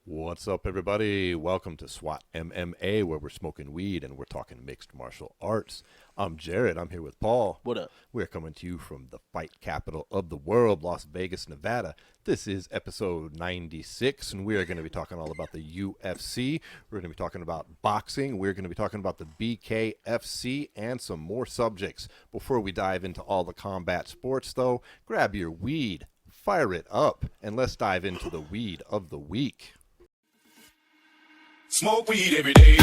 What's up, everybody? Welcome to SWAT MMA, where we're smoking weed and we're talking mixed martial arts. I'm Jared. I'm here with Paul. What up? We're coming to you from the fight capital of the world, Las Vegas, Nevada. This is episode 96, and we are going to be talking all about the UFC. We're going to be talking about boxing. We're going to be talking about the BKFC and some more subjects. Before we dive into all the combat sports, though, grab your weed, fire it up, and let's dive into the weed of the week. Smoke weed every day.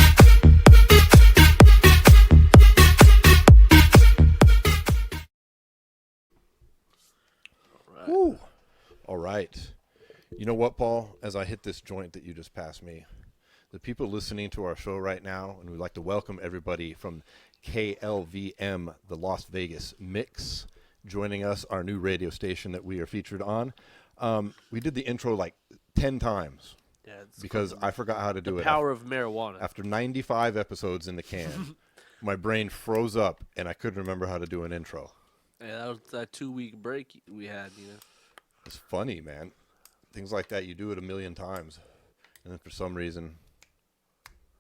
Woo. All right. You know what, Paul? As I hit this joint that you just passed me, the people listening to our show right now, and we'd like to welcome everybody from KLVM, the Las Vegas Mix, joining us, our new radio station that we are featured on. We did the intro like 10 times. Yeah, because I forgot how to do it. The power of marijuana. After 95 episodes in the can, my brain froze up and I couldn't remember how to do an intro. Yeah, that was that 2-week break we had, you know. It's funny, man. Things like that, you do it a million times, and then for some reason,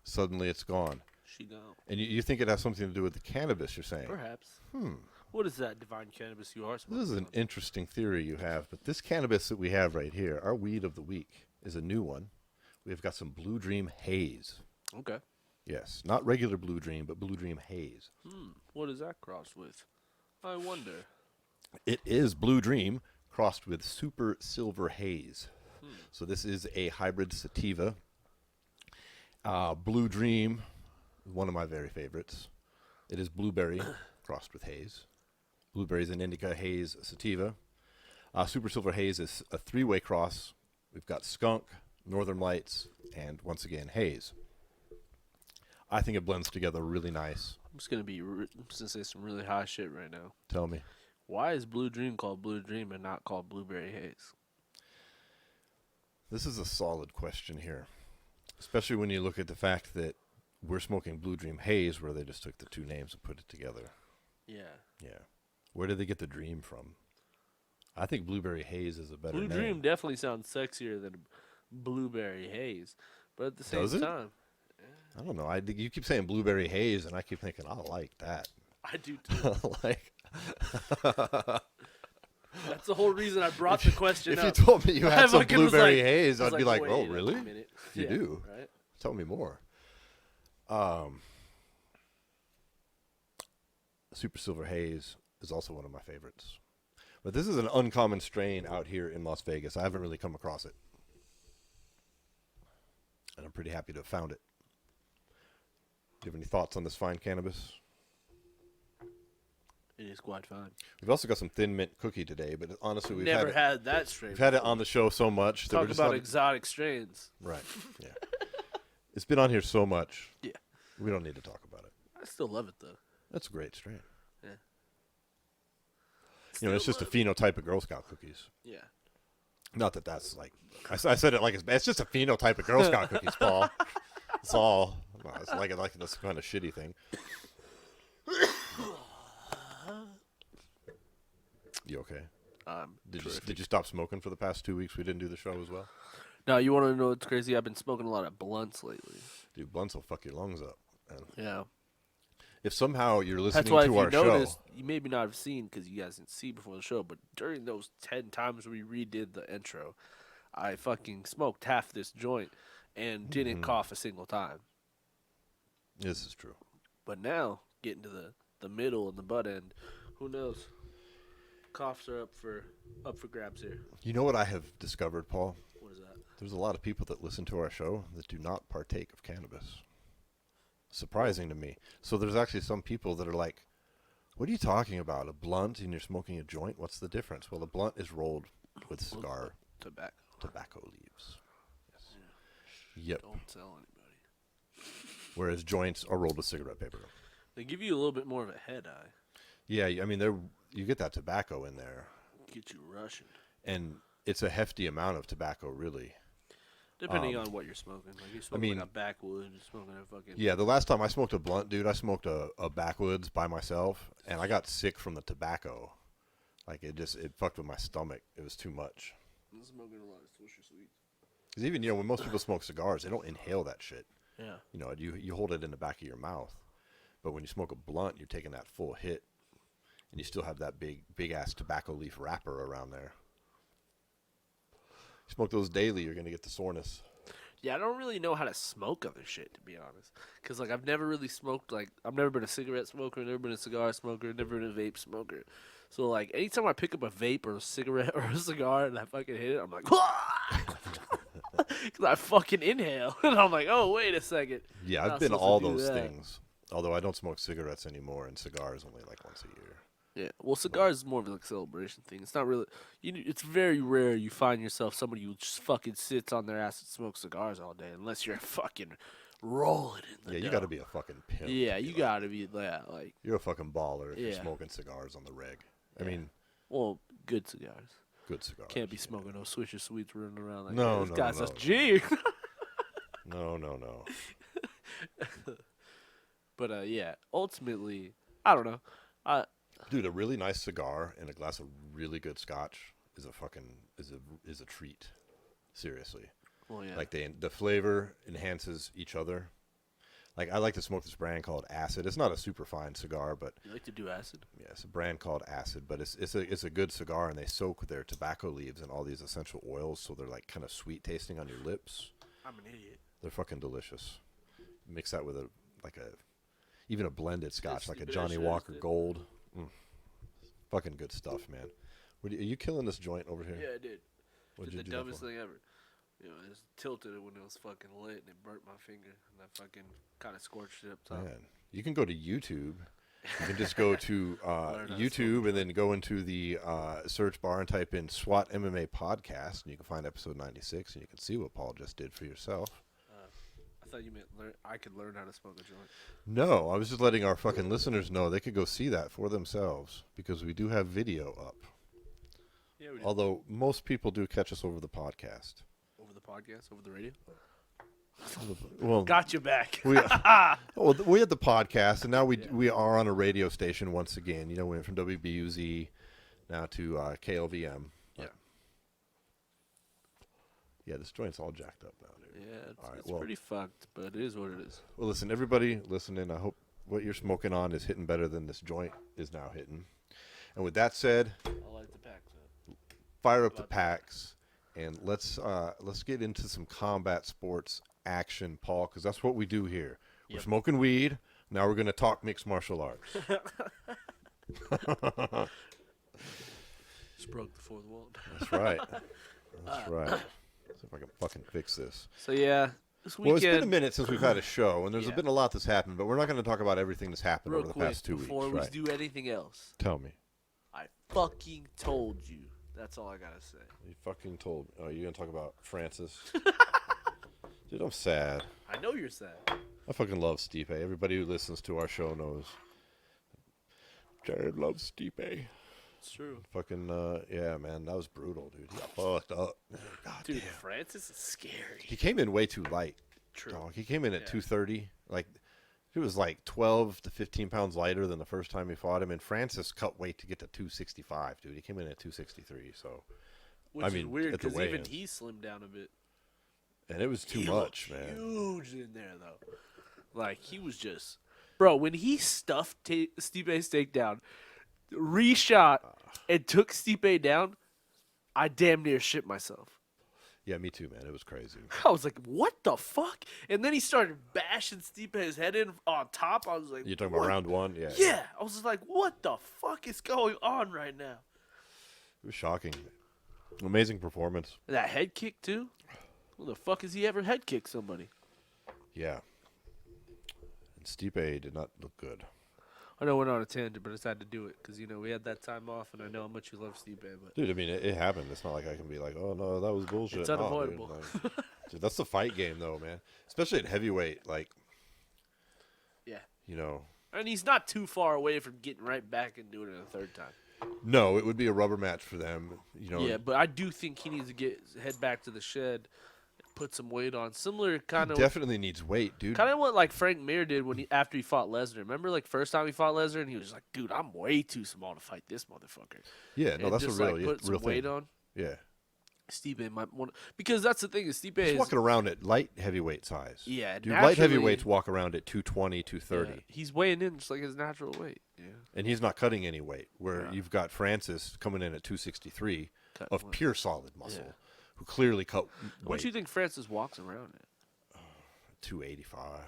suddenly it's gone. She gone. And you think it has something to do with the cannabis, you're saying? Perhaps. What is that divine cannabis you are smoking? This is an interesting theory you have, but this cannabis that we have right here, our weed of the week, is a new one. We've got some Blue Dream Haze. Okay. Yes, not regular Blue Dream, but Blue Dream Haze. What is that crossed with? I wonder. It is Blue Dream crossed with Super Silver Haze. So this is a hybrid sativa. Blue Dream, one of my very favorites. It is blueberry crossed with haze. Blueberry is an indica haze sativa. Super Silver Haze is a three-way cross. We've got skunk, Northern Lights, and once again, haze. I think it blends together really nice. I'm just going to say some really high shit right now. Tell me. Why is Blue Dream called Blue Dream and not called Blueberry Haze? This is a solid question here, especially when you look at the fact that we're smoking Blue Dream Haze, where they just took the two names and put it together. Yeah. Yeah. Where did they get the dream from? I think Blueberry Haze is a better name. Blue Dream definitely sounds sexier than Blueberry Haze, but at the same time, I don't know. You keep saying Blueberry Haze, and I keep thinking, I like that. I do too. Like, that's the whole reason I brought the question up. If you told me you had some Blueberry Haze, I'd be like, oh, really? You do? Right? Tell me more. Super Silver Haze is also one of my favorites. But this is an uncommon strain out here in Las Vegas. I haven't really come across it. And I'm pretty happy to have found it. Do you have any thoughts on this fine cannabis? It is quite fine. We've also got some Thin Mint cookie today, but honestly, we've never had that strain. We've had it on the show so much. Talk about exotic strains. Right, yeah. It's been on here so much. Yeah. We don't need to talk about it. I still love it, though. That's a great strain. Yeah. You know, it's just a phenotype of Girl Scout cookies. Yeah. Not that that's like, I said it like it's just a phenotype of Girl Scout cookies, Paul. It's all, no, it's like this kind of shitty thing. You okay? Did you stop smoking for the past 2 weeks? We didn't do the show as well. No, you want to know what's crazy? I've been smoking a lot of blunts lately. Dude, blunts will fuck your lungs up, man. Yeah. If somehow you're listening to our show, noticed, you maybe not have seen because you guys didn't see before the show, but during those 10 times we redid the intro, I fucking smoked half this joint and didn't cough a single time. This is true. But now, getting to the middle and the butt end, who knows? Coughs are up for grabs here. You know what I have discovered, Paul? What is that? There's a lot of people that listen to our show that do not partake of cannabis. Surprising to me. So there's actually some people that are like, what are you talking about? A blunt and you're smoking a joint? What's the difference? Well, a blunt is rolled with cigar tobacco leaves. Yes. Yeah. Yep. Don't tell anybody. Whereas joints are rolled with cigarette paper. They give you a little bit more of a head eye. Yeah, I mean, you get that tobacco in there. Get you rushing. And it's a hefty amount of tobacco, really. Depending on what you're smoking. Like, you're smoking like a backwood, you're smoking a fucking... Yeah, the last time I smoked a blunt, dude, I smoked a backwoods by myself, and I got sick from the tobacco. Like, it fucked with my stomach. It was too much. I'm smoking a lot of Swisher Sweets. Because even, when most people smoke cigars, they don't inhale that shit. Yeah. You hold it in the back of your mouth. But when you smoke a blunt, you're taking that full hit, and you still have that big-ass tobacco leaf wrapper around there. Smoke those daily, you're going to get the soreness. Yeah, I don't really know how to smoke other shit, to be honest. Because, like, I've never really smoked, like, I've never been a cigarette smoker, never been a cigar smoker, never been a vape smoker. So, like, anytime I pick up a vape or a cigarette or a cigar and I fucking hit it, I'm like, because I fucking inhale. And I'm like, oh, wait a second. Yeah, I've been all those things. Although I don't smoke cigarettes anymore, and cigars only, like, once a year. Yeah, well, cigars is more of like a celebration thing. It's not really. It's very rare you find yourself somebody who just fucking sits on their ass and smokes cigars all day, unless you're fucking rolling in the dough. You got to be a fucking pimp. Yeah, you got to be that. Like, you're a fucking baller if you're smoking cigars on the reg. I mean, well, good cigars. Good cigars. Can't be smoking no Swisher Sweets running around like no, this guy's a G. G. No. But yeah, ultimately, I don't know. Dude, a really nice cigar and a glass of really good scotch is a treat. Seriously. Well, yeah. Like the flavor enhances each other. Like, I like to smoke this brand called Acid. It's not a super fine cigar, but you like to do acid? Yeah, it's a brand called Acid, but it's a good cigar, and they soak their tobacco leaves in all these essential oils, so they're like kind of sweet tasting on your lips. I'm an idiot. They're fucking delicious. Mix that with even a blended scotch, like a Johnny Walker Gold. Fucking good stuff, man. Are you killing this joint over here? Yeah, I did. What'd you the do dumbest thing ever. I just tilted it when it was fucking lit, and it burnt my finger, and I fucking kind of scorched it up top. Man, you can go to YouTube. You can just go to YouTube and then go into the search bar and type in SWAT MMA podcast, and you can find episode 96, and you can see what Paul just did for yourself. I thought you meant I could learn how to smoke a joint. No, I was just letting our fucking listeners know they could go see that for themselves, because we do have video up. Yeah, we do. Although most people do catch us over the podcast. Over the podcast? Over the radio? Well, got you back. we had the podcast, and now we are on a radio station once again. We went from WBUZ now to KLVM. Yeah, this joint's all jacked up now, dude. Yeah, it's pretty fucked, but it is what it is. Well, listen, everybody listening, I hope what you're smoking on is hitting better than this joint is now hitting. And with that said, I like the packs up. Fire up the packs, and let's get into some combat sports action, Paul, because that's what we do here. We're smoking weed. Now we're going to talk mixed martial arts. Just broke the fourth wall. That's right. That's right. See if I can fucking fix this. So, yeah, this weekend. Well, it's been a minute since we've had a show, and there's been a lot that's happened, but we're not going to talk about everything that's happened over the past 2 weeks. Before we do anything else. Tell me. I fucking told you. That's all I got to say. You fucking told me. Oh, you're going to talk about Francis? Dude, I'm sad. I know you're sad. I fucking love Stipe. Everybody who listens to our show knows. Jared loves Stipe. It's true. Fucking, yeah, man, that was brutal, dude. He got fucked up. God dude, damn. Francis is scary. He came in way too light. True. Dog. He came in at 230. Like, he was like 12 to 15 pounds lighter than the first time he fought him. And Francis cut weight to get to 265, dude. He came in at 263. So, which is weird because even he slimmed down a bit. And it was too much, man. Huge in there, though. Like, he was just... Bro, when he stuffed Stipe's takedown, reshot, and took Stipe down, I damn near shit myself. Yeah, me too, man. It was crazy. I was like, what the fuck? And then he started bashing Stipe's head in on top. I was like, you're talking about round one? Yeah. Yeah. I was like, what the fuck is going on right now? It was shocking. Amazing performance. That head kick, too? Who the fuck has he ever head kicked somebody? Yeah. And Stipe did not look good. I know we're on a tangent, but I just had to do it because, we had that time off, and I know how much you love Stipe. But dude, I mean, it happened. It's not like I can be like, oh, no, that was bullshit. It's unavoidable. Dude. Dude, that's the fight game, though, man. Especially at heavyweight, like, yeah. And he's not too far away from getting right back and doing it a third time. No, it would be a rubber match for them, Yeah, but I do think he needs to head back to the shed put some weight on. Similar kind of Definitely needs weight, dude. kind of what like Frank Mir did when after he fought Lesnar. Remember, like first time he fought Lesnar, and he was like, "Dude, I'm way too small to fight this motherfucker." Yeah, no, And that's just a real, like put real some weight thing. on. Yeah. Stipe might want because that's the thing is Stipe He's is walking around at light heavyweight size. yeah, Dude, light heavyweights walk around at 220, 230. yeah, he's weighing in just like his natural weight. Yeah, And he's not cutting any weight. Where Yeah. you've got Francis coming in at 263 Cut of weight. pure solid muscle, Yeah. who clearly cut What do you weight. think Francis walks around at? 285,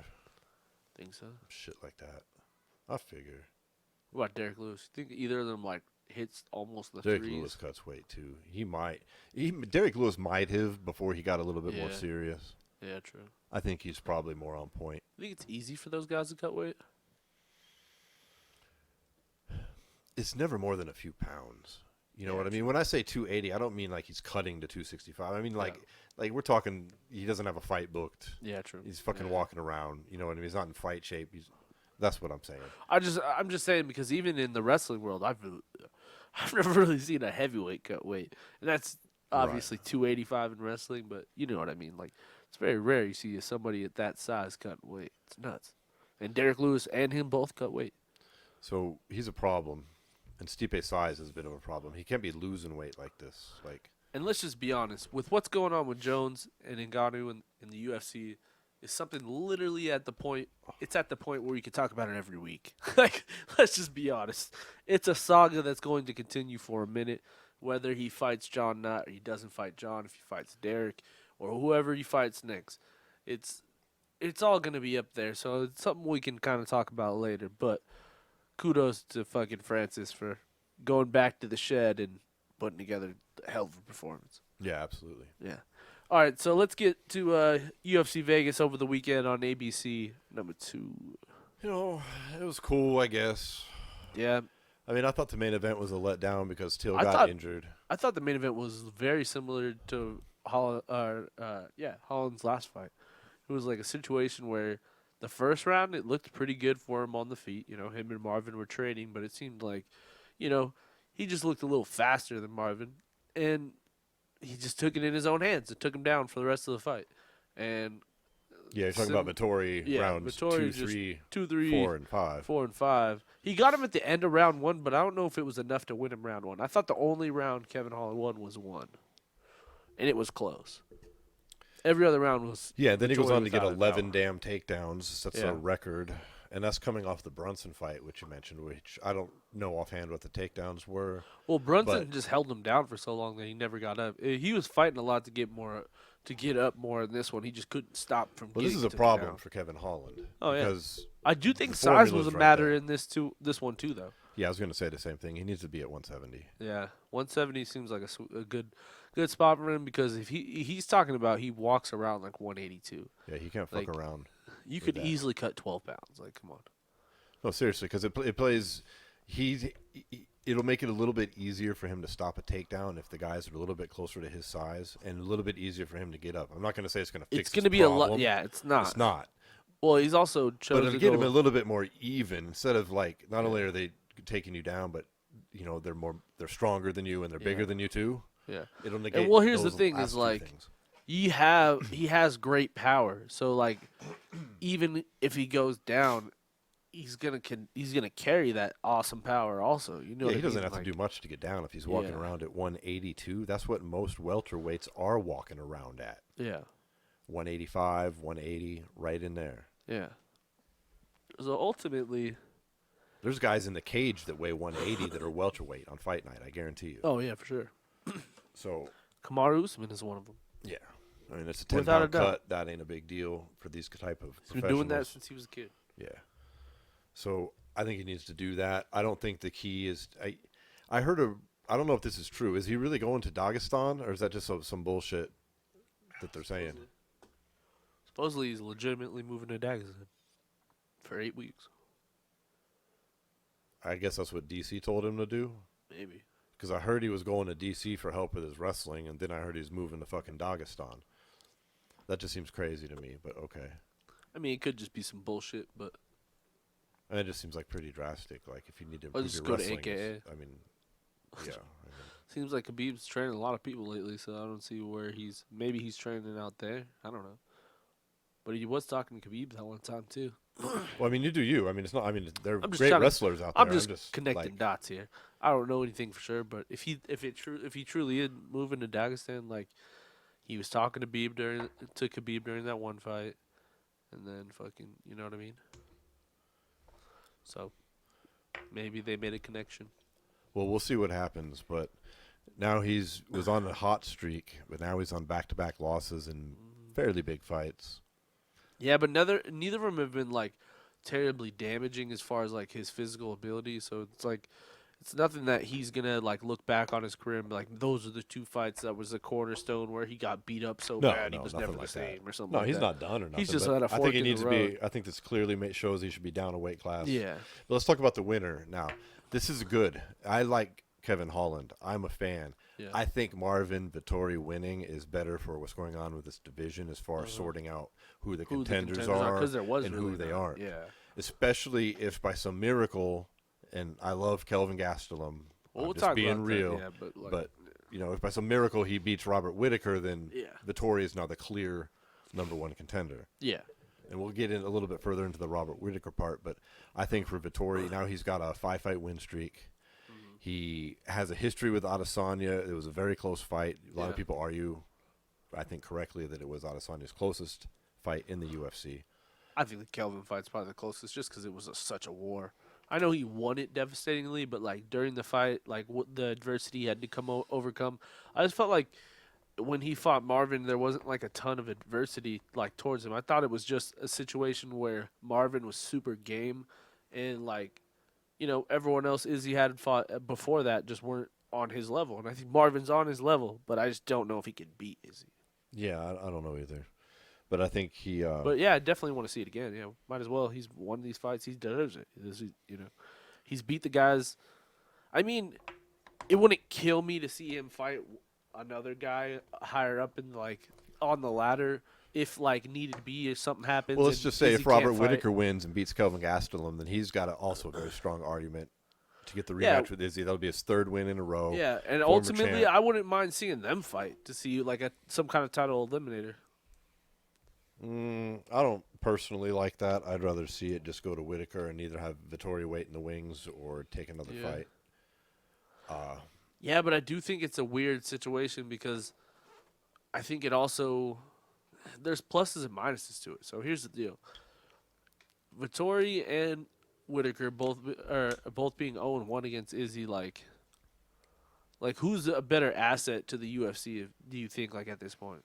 Think so? shit like that. I figure. What about Derek Lewis? You think either of them like hits almost the Derek threes? Lewis cuts weight too. Derek Lewis might have before he got a little bit more Yeah. serious. Yeah, true. I think he's probably more on point. You think it's easy for those guys to cut weight? It's never more than a few pounds. You know Yeah, what I mean? When I say 280, I don't mean like he's cutting to 265. I mean like we're talking. He doesn't have a fight booked. Yeah, true. He's fucking Yeah. walking around. You know what I mean? He's not in fight shape. That's what I'm saying. I'm just saying because even in the wrestling world, I've never really seen a heavyweight cut weight, and that's obviously 285 in wrestling. But you know what I mean? Like it's very rare you see somebody at that size cut weight. It's nuts. And Derek Lewis and him both cut weight. So he's a problem, and Stipe's size is a bit of a problem. He can't be losing weight like this. Like And let's just be honest, with what's going on with Jones and Ngannou in the UFC, is something literally at the point. It's at the point where you can talk about it every week. Like, let's just be honest. It's a saga that's going to continue for a minute. Whether he fights John Nutt or he doesn't fight John, if he fights Derek or whoever he fights next, it's all going to be up there. So it's something we can kind of talk about later. But kudos to fucking Francis for going back to the shed and putting together a hell of a performance. yeah, absolutely. Yeah. All right, so let's get to UFC Vegas over the weekend on ABC #2. You know, it was cool, I guess. Yeah, I mean, I thought the main event was a letdown because Till I got thought- injured. I thought the main event was very similar to Holland's last fight. It was like a situation where the first round it looked pretty good for him on the feet. You know, him and Marvin were trading, but it seemed like, you know, he just looked a little faster than Marvin, and he just took it in his own hands and took him down for the rest of the fight. And Yeah, you're talking about Vittori rounds Vittori 2, just 3, 2, 3, 4, and 5. 4 and 5. He got him at the end of round 1, but I don't know if it was enough to win him round 1. I thought the only round Kevin Holland won was 1, and it was close. Every other round was Yeah, then he goes Vittori on to get without a 11 power. damn takedowns. That's Yeah. a record. And that's coming off the Brunson fight, which you mentioned, which I don't know offhand what the takedowns were. Well, Brunson but- just held him down for so long that he never got up. He was fighting a lot to get up more in this one. He just couldn't stop from Well, getting this is a to the problem ground. for Kevin Holland. Oh, yeah. Because, I do think the size was a formula's right matter there. in this one too, though. yeah, I was going to say the same thing. He needs to be at 170. Yeah, 170 seems like a good spot for him because if he's talking about he walks around like 182. Yeah, he can't fuck Like, around. You with could that. easily cut 12 pounds. Like, come on. No, seriously, because it plays. It'll make it a little bit easier for him to stop a takedown if the guys are a little bit closer to his size, and a little bit easier for him to get up. I'm not going to say it's going to fix. It's going to his be a lot. problem. Yeah, it's not. It's not. Well, he's also But chosen it'll to get go. him a little bit more even instead of like not only are they taking you down, but you know they're stronger than you and they're bigger Yeah. than you too. Yeah. It'll negate. And well, here's the those thing: last is two like things. he has great power. So like, even if he goes down, he's gonna carry that awesome power. Also, you know, Yeah, what he I doesn't mean? have to do much to get down if he's walking Yeah. around at 182. That's what most welterweights are walking around at. Yeah, 185, 180, right in there. yeah. So ultimately, There's guys in the cage that weigh 180 that are welterweight on fight night. I guarantee you. oh yeah, for sure. So Kamaru Usman is one of them. yeah, I mean it's a 10 Without a pound doubt. cut. That ain't a big deal for these type of He's been professionals. doing that since he was a kid. Yeah. So I think he needs to do that. I don't think the key is. I heard I don't know if this is true. Is he really going to Dagestan, or is that just some bullshit that they're saying? Supposedly, he's legitimately moving to Dagestan for 8 weeks. I guess that's what DC told him to do. Maybe. Because I heard he was going to DC for help with his wrestling, and then I heard he's moving to fucking Dagestan. That just seems crazy to me, but okay. I mean, it could just be some bullshit, but And it just seems like pretty drastic. Like if you need to Or improve just your go to wrestling, AKA. I mean, yeah. I mean, Seems like Khabib's training a lot of people lately, so I don't see where maybe he's training out there. I don't know. But he was talking to Khabib that one time too. Well, I mean, you do you. I mean, it's not. I mean, they're I'm just great trying to- wrestlers out there. I'm just connecting like, dots here. I don't know anything for sure, but if he truly is moving to Dagestan, like he was talking to Khabib during that one fight, and then fucking, you know what I mean? So maybe they made a connection. well, we'll see what happens. But now was on a hot streak, but now he's on back-to-back losses in fairly big fights. Yeah, but neither of them have been like terribly damaging as far as like his physical ability. So it's like it's nothing that he's gonna like look back on his career and be like, those are the two fights that was the cornerstone where he got beat up so bad he was never the same or something. No, like he's that. not done or nothing. He's just but at a I think fork he in needs the to road. be. I think this clearly shows he should be down a weight class. Yeah. But let's talk about the winner now. This is good. I like Kevin Holland. I'm a fan. Yeah. I think Marvin Vettori winning is better for what's going on with this division as far as sorting out who the contenders are 'cause there was and really who they none. aren't. Yeah. Especially if by some miracle, and I love Kelvin Gastelum. Well, I'm we'll just talk being about real. that. Yeah, but like, But you know, if by some miracle he beats Robert Whittaker, then Yeah. Vettori is now the clear number one contender. yeah. And we'll get in a little bit further into the Robert Whittaker part, but I think for Vettori, now he's got a 5-fight win streak. He has a history with Adesanya. It was a very close fight. A lot of people argue, I think correctly, that it was Adesanya's closest fight in the UFC. I think the Kelvin fight's probably the closest, just because it was such a war. I know he won it devastatingly, but like during the fight, like what the adversity he had to overcome, I just felt like when he fought Marvin, there wasn't like a ton of adversity like towards him. I thought it was just a situation where Marvin was super game, and like, you know, everyone else Izzy had fought before that just weren't on his level, and I think Marvin's on his level, but I just don't know if he could beat Izzy. Yeah, I don't know either. But I think he... But yeah, I definitely want to see it again. Yeah, might as well. He's won these fights. He deserves it. You know, he's beat the guys. I mean, it wouldn't kill me to see him fight another guy higher up in like on the ladder if like needed to be, if something happens. well, let's and just say Izzy if Robert can't fight. Whittaker wins and beats Kelvin Gastelum, then he's got also a very strong argument to get the rematch Yeah. with Izzy. That'll be his third win in a row. Yeah, and former ultimately, champ. I wouldn't mind seeing them fight to see like some kind of title eliminator. I don't personally like that. I'd rather see it just go to Whittaker and either have Vettori wait in the wings or take another fight. Yeah, but I do think it's a weird situation because I think it also there's pluses and minuses to it. So here's the deal: Vettori and Whittaker both being 0-1 against Izzy. Like who's a better asset to the UFC? Do you think like at this point?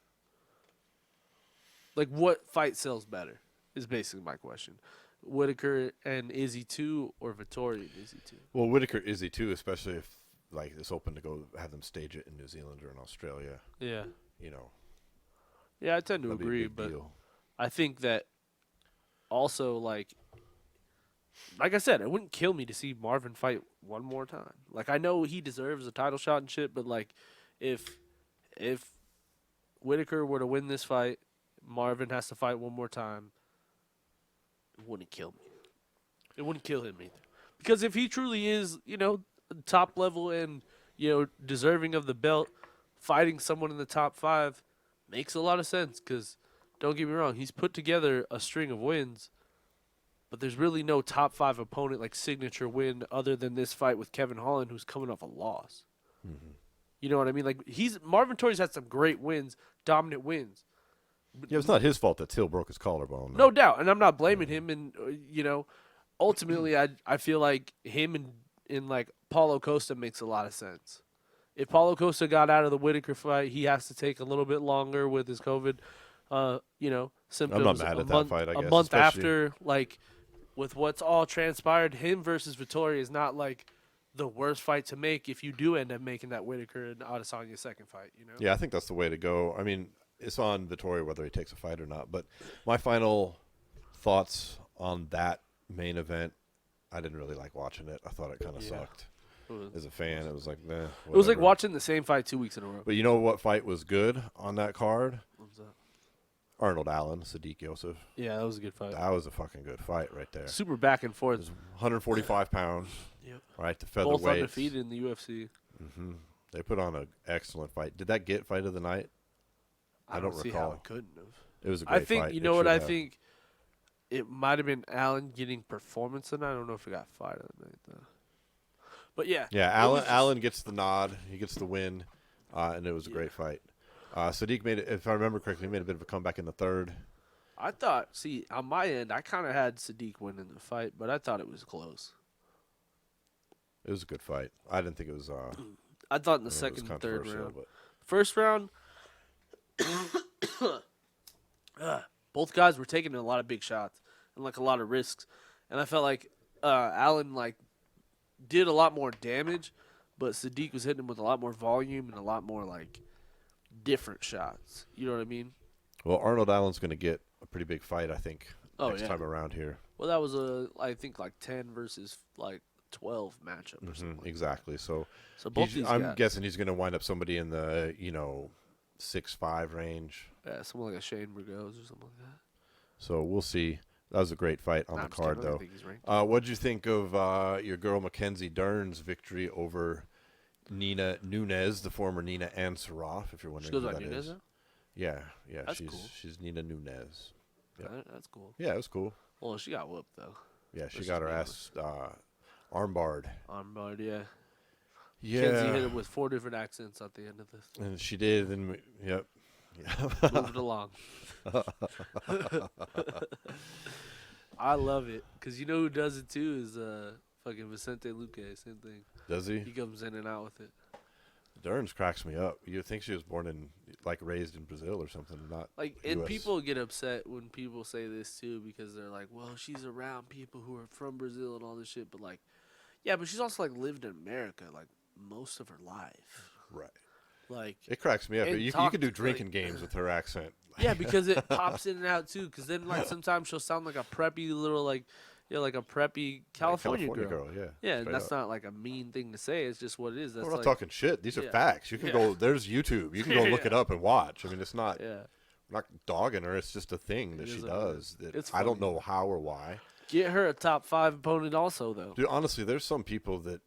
Like what fight sells better is basically my question. Whittaker and Izzy 2 or Vettori and Izzy 2? Well, Whittaker, Izzy too, especially if like it's open to go have them stage it in New Zealand or in Australia. Yeah. You know. Yeah, I tend to that'd be a agree, big but deal. I think that also like I said, it wouldn't kill me to see Marvin fight one more time. Like I know he deserves a title shot and shit, but like if Whittaker were to win this fight, Marvin has to fight one more time. It wouldn't kill me. It wouldn't kill him either. Because if he truly is, you know, top level and, you know, deserving of the belt, fighting someone in the top 5 makes a lot of sense. Because, don't get me wrong, he's put together a string of wins, but there's really no top 5 opponent, like signature win, other than this fight with Kevin Holland, who's coming off a loss. Mm-hmm. You know what I mean? Like Marvin Vettori's had some great wins, dominant wins. Yeah, it's not his fault that Till broke his collarbone. No doubt, and I'm not blaming him. And you know, ultimately, I feel like him and like Paulo Costa makes a lot of sense. If Paulo Costa got out of the Whittaker fight, he has to take a little bit longer with his COVID, you know, symptoms. I'm not mad at that fight. I guess a month especially- after, like with what's all transpired, him versus Vettori is not like the worst fight to make if you do end up making that Whittaker and Adesanya second fight. You know. Yeah, I think that's the way to go. I mean, it's on Vettori whether he takes a fight or not. But my final thoughts on that main event, I didn't really like watching it. I thought it kind of sucked. As a fan, it was like, nah. Whatever. It was like watching the same fight 2 weeks in a row. But you know what fight was good on that card? What was that? Arnold Allen, Sadiq Yosef. Yeah, that was a good fight. That was a fucking good fight right there. Super back and It forth. was 145 pounds. Yep. Right, the Both featherweight. undefeated in the UFC. Mm-hmm. They put on an excellent fight. Did that get fight of the night? I don't see recall. how it couldn't have. It was a great I think fight. you It know what should I have. think. It might have been Allen getting performance of the night. I don't know if it got fight of the night though. But yeah. Yeah, it was just- Allen gets the nod. He gets the win, and it was a great fight. Sadiq made it, if I remember correctly, he made a bit of a comeback in the third. I thought. See, on my end, I kind of had Sadiq winning the fight, but I thought it was close. It was a good fight. I didn't think it was. I thought in the it was second and third controversial, round. but First round, both guys were taking a lot of big shots and like a lot of risks, and I felt like Allen like did a lot more damage, but Sadiq was hitting him with a lot more volume and a lot more like different shots. You know what I mean? well, Arnold Allen's going to get a pretty big fight, I think, Oh, next yeah. time around here. Well, that was I think like 10 versus like 12 matchup or something. Like Exactly. So, So both these I'm guys, guessing he's going to wind up somebody in the 6'5" range. yeah, someone like a Shane Burgos or something like that. So we'll see. That was a great fight on Nah, the I'm just kidding. card, I don't though. think he's ranked. What did you think of your girl Mackenzie Dern's victory over Nina Nunez, the former Nina Ansaroff? If you're She wondering goes who by that Nunez is. now? Yeah, That's cool. she's Nina Nunez. Yeah. That's cool. Yeah, it was cool. Well, she got whooped though. Yeah, she Versus got her Nina. ass armbarred. Armbarred, yeah. Yeah, Kenzie hit him with 4 different accents at the end of this. and she did. And yep. Moved along. I love it because you know who does it too is fucking Vicente Luque. Same thing. Does He he? comes in and out with it. Dern's cracks me up. You think she was born in, like, raised in Brazil or something? Not Like, and US. people get upset when people say this too because they're like, "Well, she's around people who are from Brazil and all this shit," but like, yeah, but she's also like lived in America like most of her life. right. Like, It cracks me up. And You talk- could do like- drinking games with her accent. yeah, because it pops in and out too. Because then like sometimes she'll sound like a preppy little like, like a preppy California, girl. Yeah. Yeah, and straight that's up. not like a mean thing to say. It's just what it is. That's We're not like, talking shit. These are Yeah. facts. You can go. There's YouTube. You can go look it Yeah. up and watch. I mean, it's not. yeah. I'm not dogging her. It's just a thing that It she is does. That It's I don't funny. know how or why. Get her a top 5 opponent also though. Dude, honestly, there's some people that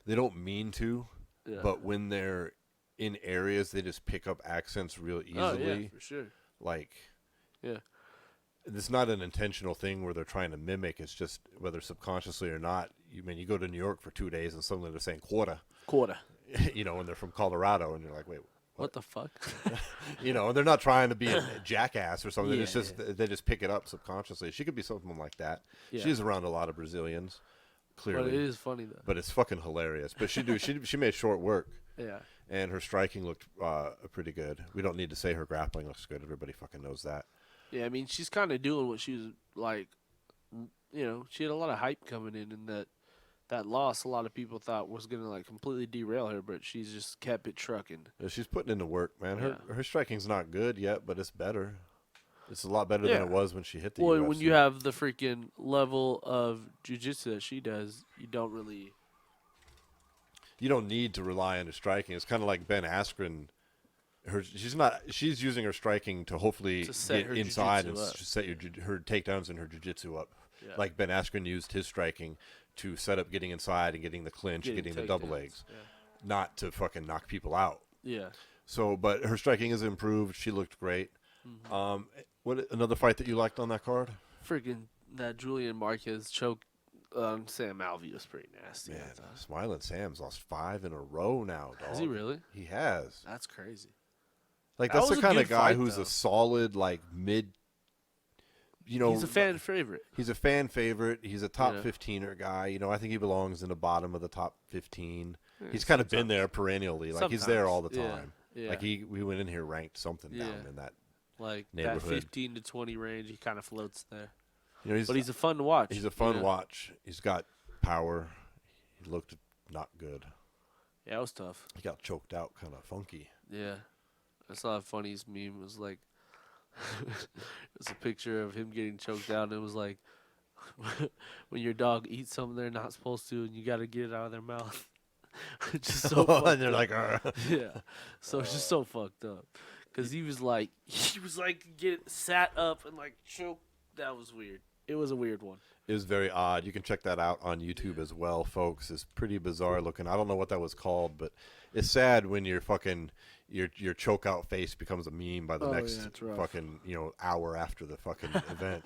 they don't mean to, Yeah. but when they're in areas, they just pick up accents real easily. Oh yeah, for sure. Like, Yeah. it's not an intentional thing where they're trying to mimic. It's just whether subconsciously or not. You go to New York for 2 days and suddenly they're saying quarter, Quarter. and they're from Colorado, and you're like, wait. What the fuck? And they're not trying to be a jackass or something. Yeah, It's just they just pick it up subconsciously. She could be something like that. Yeah. She's around a lot of Brazilians, But it clearly, is funny though. but it's fucking hilarious. But she made short work, Yeah. and her striking looked pretty good. We don't need to say her grappling looks good. Everybody fucking knows that. Yeah, I mean, she's kind of doing what she was like. She had a lot of hype coming in, and that loss, a lot of people thought was gonna like completely derail her, but she's just kept it trucking. She's putting in the work, man. Her Yeah. her striking's not good yet, but it's better. It's a lot better Yeah. than it was when she hit the Well, UFC. when you have the freaking level of jiu-jitsu that she does, you don't really. You don't need to rely on her striking. It's kind of like Ben Askren. She's using her striking to hopefully To set get her inside and jiu-jitsu up. set her takedowns and her jiu-jitsu up. Yeah. Like Ben Askren used his striking to set up getting inside and getting the clinch, getting the double takedowns. legs, not to fucking knock people out. Yeah. So, but her striking is improved. She looked great. Mm-hmm. What another fight that you liked on that card? Freaking that Julian Marquez choke on Sam Alvey was pretty nasty. I Man, thought. Smiling Sam's lost 5 in a row now, dog. Has he really? He has. That's crazy. Like That that's was the a kind of good guy fight, who's though. a solid like mid. He's a fan favorite. He's a fan favorite. He's a top Yeah. 15er guy. I think he belongs in the bottom of the top 15. Yeah, He's kind of been sometimes. there perennially. Like he's there all the Sometimes. time. Yeah. Like we went in here ranked something down Yeah. in that. Like that neighborhood. 15 to 20 range, he kind of floats there. He's But he's a fun to watch. he's a fun you know? watch. He's got power. He looked not good. Yeah, it was tough. He got choked out, kind of funky. Yeah. I saw a funniest meme. It was like, it was a picture of him getting choked out, and it was like, when your dog eats something they're not supposed to, and you got to get it out of their mouth. Just so fucked and they're up. like, Yeah. So it's just so fucked up. Because he was like, get sat up and like choked. That was weird. It was a weird one. It was very odd. You can check that out on YouTube as well, folks. It's pretty bizarre looking. I don't know what that was called, but it's sad when your fucking your choke out face becomes a meme by the next fucking hour after the fucking event.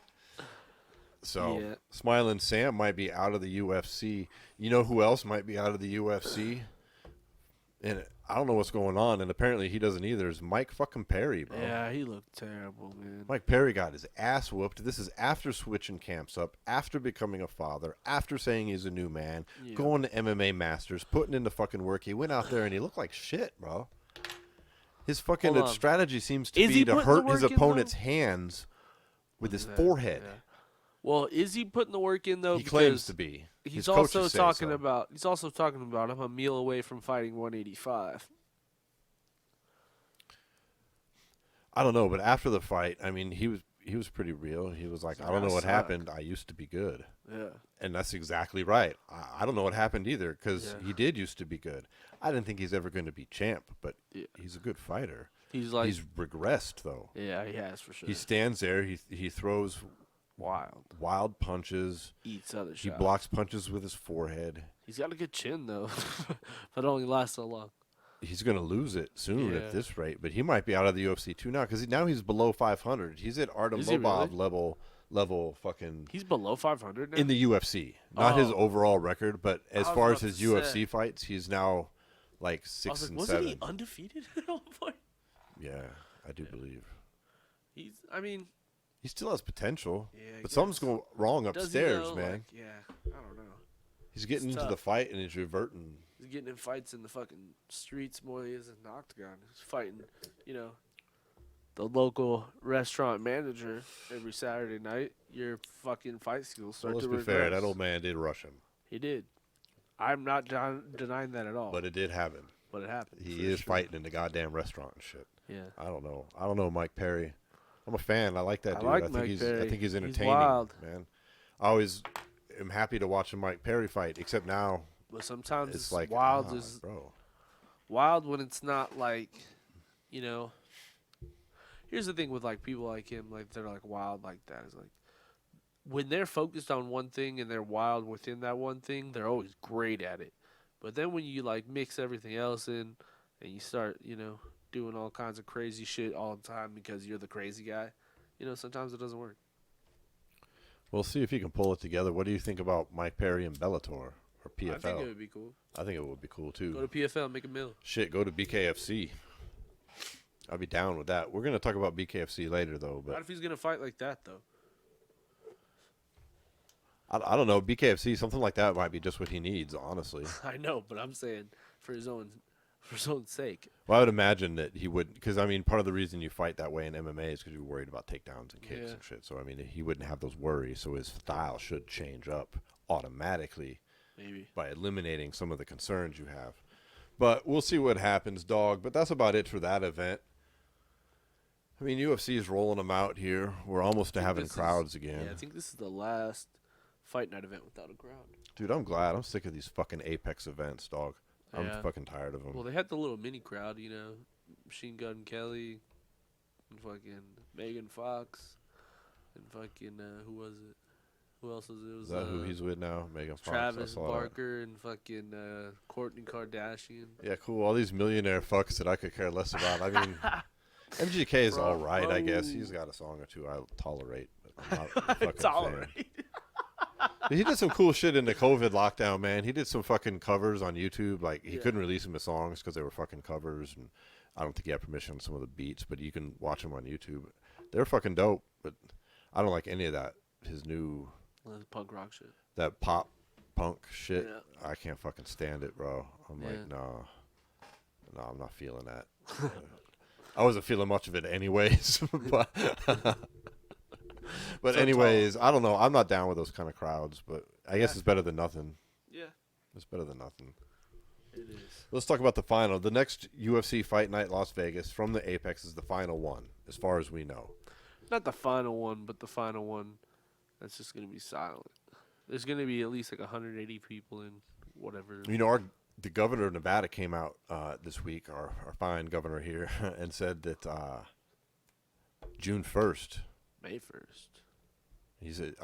So Smiling Sam might be out of the UFC. You know who else might be out of the UFC? And I don't know what's going on, and apparently he doesn't either. Is Mike fucking Perry, bro? Yeah, he looked terrible, man. Mike Perry got his ass whooped. This is after switching camps up, after becoming a father, after saying he's a new man, going to MMA Masters, putting in the fucking work. He went out there and he looked like shit, bro. His fucking strategy seems to be to hurt his opponent's hands with his forehead. Yeah. Well, is he putting the work in though? He claims to be. He's also talking about. He's also talking about I'm a meal away from fighting 185. I don't know, but after the fight, I mean, he was pretty real. He was like, I don't know what happened. I used to be good. Yeah. And that's exactly right. I don't know what happened either because he did used to be good. I didn't think he's ever going to be champ, but he's a good fighter. He's regressed though. Yeah, he has for sure. He stands there. He throws wild punches. Eats other shots. He blocks punches with his forehead. He's got a good chin though, but it only lasts so long. He's going to lose it soon at this rate, but he might be out of the UFC too now because now he's below 500. He's at Artem Lobov level fucking. He's below 500 now? In the UFC, not his overall record, but as far as his UFC fights, he's now like 6 and 7. Wasn't he undefeated at one point? Yeah, I do believe. He still has potential, but guess. something's going wrong upstairs, man. Like, I don't know. He's getting into the fight and he's reverting. He's getting in fights in the fucking streets more than he is in the octagon. He's fighting, the local restaurant manager every Saturday night. Your fucking fight skills start to regress. Let's be fair, that old man did rush him. He did. I'm not denying that at all. But it did happen. But it happened. He is fighting in the goddamn restaurant and shit. Yeah. I don't know Mike Perry. I'm a fan. I like that dude. I think he's entertaining, wild. Man. I always am happy to watch a Mike Perry fight, except now. But sometimes it's like wild. Bro. Wild when it's not like, Here's the thing with like people like him, like they're like wild like that. Is like when they're focused on one thing and they're wild within that one thing, they're always great at it. But then when you like mix everything else in and you start, doing all kinds of crazy shit all the time because you're the crazy guy, sometimes it doesn't work. We'll see if he can pull it together. What do you think about Mike Perry and Bellator or PFL? I think it would be cool. I think it would be cool too. Go to PFL, make a meal. Shit, go to BKFC. I'd be down with that. We're going to talk about BKFC later, though. But what if he's going to fight like that, though? I don't know. BKFC, something like that might be just what he needs, honestly. I know, but I'm saying for his own sake. Well, I would imagine that he would, because, I mean, part of the reason you fight that way in MMA is because you're worried about takedowns and kicks and shit. So, I mean, he wouldn't have those worries. So his style should change up automatically. Maybe. By eliminating some of the concerns you have. But we'll see what happens, dog. But that's about it for that event. I mean, UFC is rolling them out here. We're almost to having crowds again. Yeah, I think this is the last fight night event without a crowd. Dude, I'm glad. I'm sick of these fucking Apex events, dog. I'm fucking tired of them. Well, they had the little mini crowd, Machine Gun Kelly, and fucking Megan Fox, and fucking, who was it? Who else was it? It was, is that who he's with now? Megan Fox. Travis Barker and fucking Kourtney Kardashian. Yeah, cool. All these millionaire fucks that I could care less about. I mean, MGK is all right, I guess. He's got a song or two I'll tolerate, but I'm not a fucking tolerate. fan. He did some cool shit in the COVID lockdown, man. He did some fucking covers on YouTube. Like, he couldn't release them as songs because they were fucking covers, and I don't think he had permission on some of the beats, but you can watch them on YouTube. They're fucking dope, but I don't like any of that. His new... punk rock shit. That pop punk shit. Yeah. I can't fucking stand it, bro. I'm like, no, I'm not feeling that. I wasn't feeling much of it anyways. But so anyways, I don't know. I'm not down with those kind of crowds, but I guess it's better than nothing. Yeah. It's better than nothing. It is. Let's talk about the final. The next UFC Fight Night Las Vegas from the Apex is the final one, as far as we know. Not the final one, but the final one that's just going to be silent. There's going to be at least like 180 people in whatever. The governor of Nevada came out this week, our fine governor here, and said that June 1st. May 1st.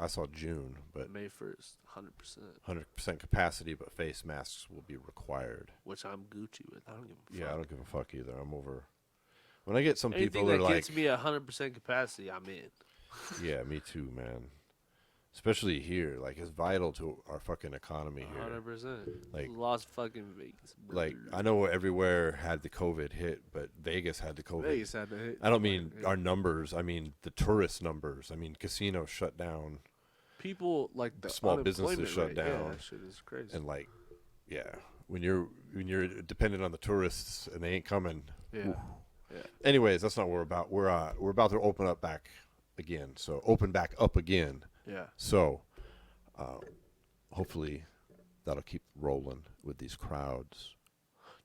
I saw June, but May 1st, 100%. 100% capacity, but face masks will be required. Which I'm Gucci with. I don't give a fuck. Yeah, I don't give a fuck either. I'm over. When I get some Anything people that are that like, gets me 100% capacity, I'm in. yeah, me too, man. Especially here, like it's vital to our fucking economy here. 100%. Like Las fucking Vegas. Like I know everywhere had the COVID hit, but Vegas had the COVID. Vegas had to hit. I don't mean our numbers. I mean the tourist numbers. I mean casinos shut down. People like the Small businesses shut rate, down. Yeah, that shit is crazy. And like, yeah, when you're dependent on the tourists and they ain't coming. Yeah. Ooh. Yeah. Anyways, that's not what we're about. We're about to open up back again. So open back up again. Yeah. So, hopefully, that'll keep rolling with these crowds.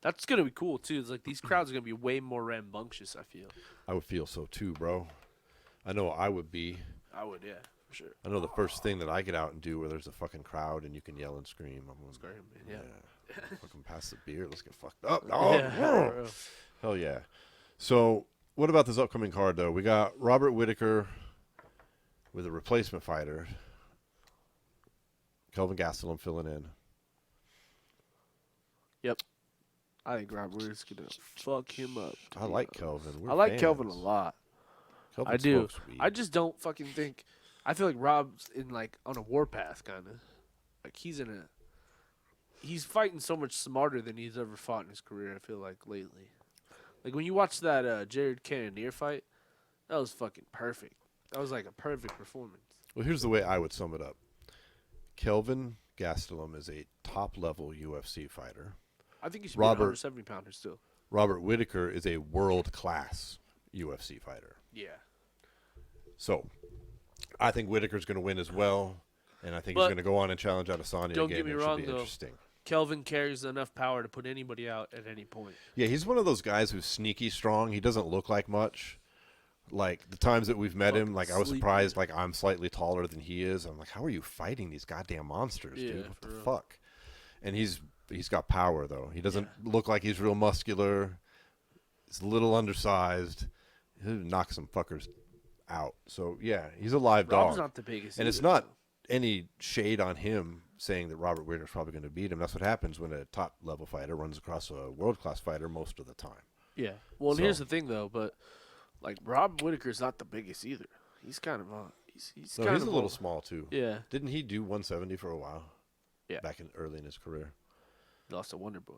That's gonna be cool too. It's like these crowds are gonna be way more rambunctious. I feel. I would feel so too, bro. I know I would be. I would, yeah, for sure. I know the first thing that I get out and do where there's a fucking crowd and you can yell and scream. I'm gonna Scream, yeah. fucking pass the beer. Let's get fucked up. Oh, Yeah. hell yeah. So, what about this upcoming card though? We got Robert Whittaker with a replacement fighter. Kelvin Gastelum filling in. Yep. I think Robert's gonna fuck him up. I like Kelvin. I like Kelvin a lot. Kelvin I do. smokes weed. I just don't fucking think. I feel like Rob's in like on a warpath, kind of. Like he's fighting so much smarter than he's ever fought in his career. I feel like lately. Like when you watch that Jared Cannonier fight, that was fucking perfect. That was like a perfect performance. Well, here's the way I would sum it up. Kelvin Gastelum is a top-level UFC fighter. I think he should be a 170 pounder still. Robert Whittaker is a world-class UFC fighter. Yeah. So, I think Whittaker's going to win as well, and I think he's going to go on and challenge Adesanya don't again. get me It wrong, should be though. interesting. Kelvin carries enough power to put anybody out at any point. Yeah, he's one of those guys who's sneaky strong. He doesn't look like much. Like, the times that we've met him, like, I was surprised, like, I'm slightly taller than he is. I'm like, how are you fighting these goddamn monsters, dude? What the fuck? And he's got power, though. He doesn't look like he's real muscular. He's a little undersized. He'll knock some fuckers out. So, yeah, he's a live dog. Rob's not the biggest. And it's not any shade on him saying that Robert Whittaker's probably going to beat him. That's what happens when a top-level fighter runs across a world-class fighter most of the time. Yeah. Well, and here's the thing, though, but... Like, Rob Whittaker's not the biggest either. He's kind of he's a little small, too. Yeah. Didn't he do 170 for a while? Yeah. Back early in his career. He lost to Wonder Boy.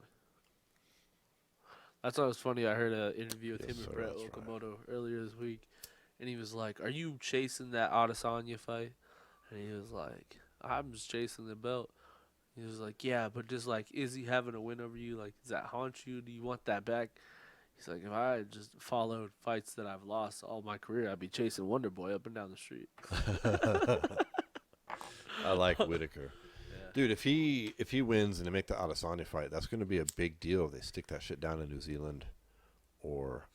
That's why it was funny. I heard an interview with him and Brett Okamoto earlier this week. And he was like, are you chasing that Adesanya fight? And he was like, I'm just chasing the belt. He was like, yeah, but just like, is he having a win over you? Like, does that haunt you? Do you want that back? He's like, if I had just followed fights that I've lost all my career, I'd be chasing Wonder Boy up and down the street. I like Whittaker. Yeah. Dude, if he wins and they make the Adesanya fight, that's going to be a big deal. They stick that shit down in New Zealand or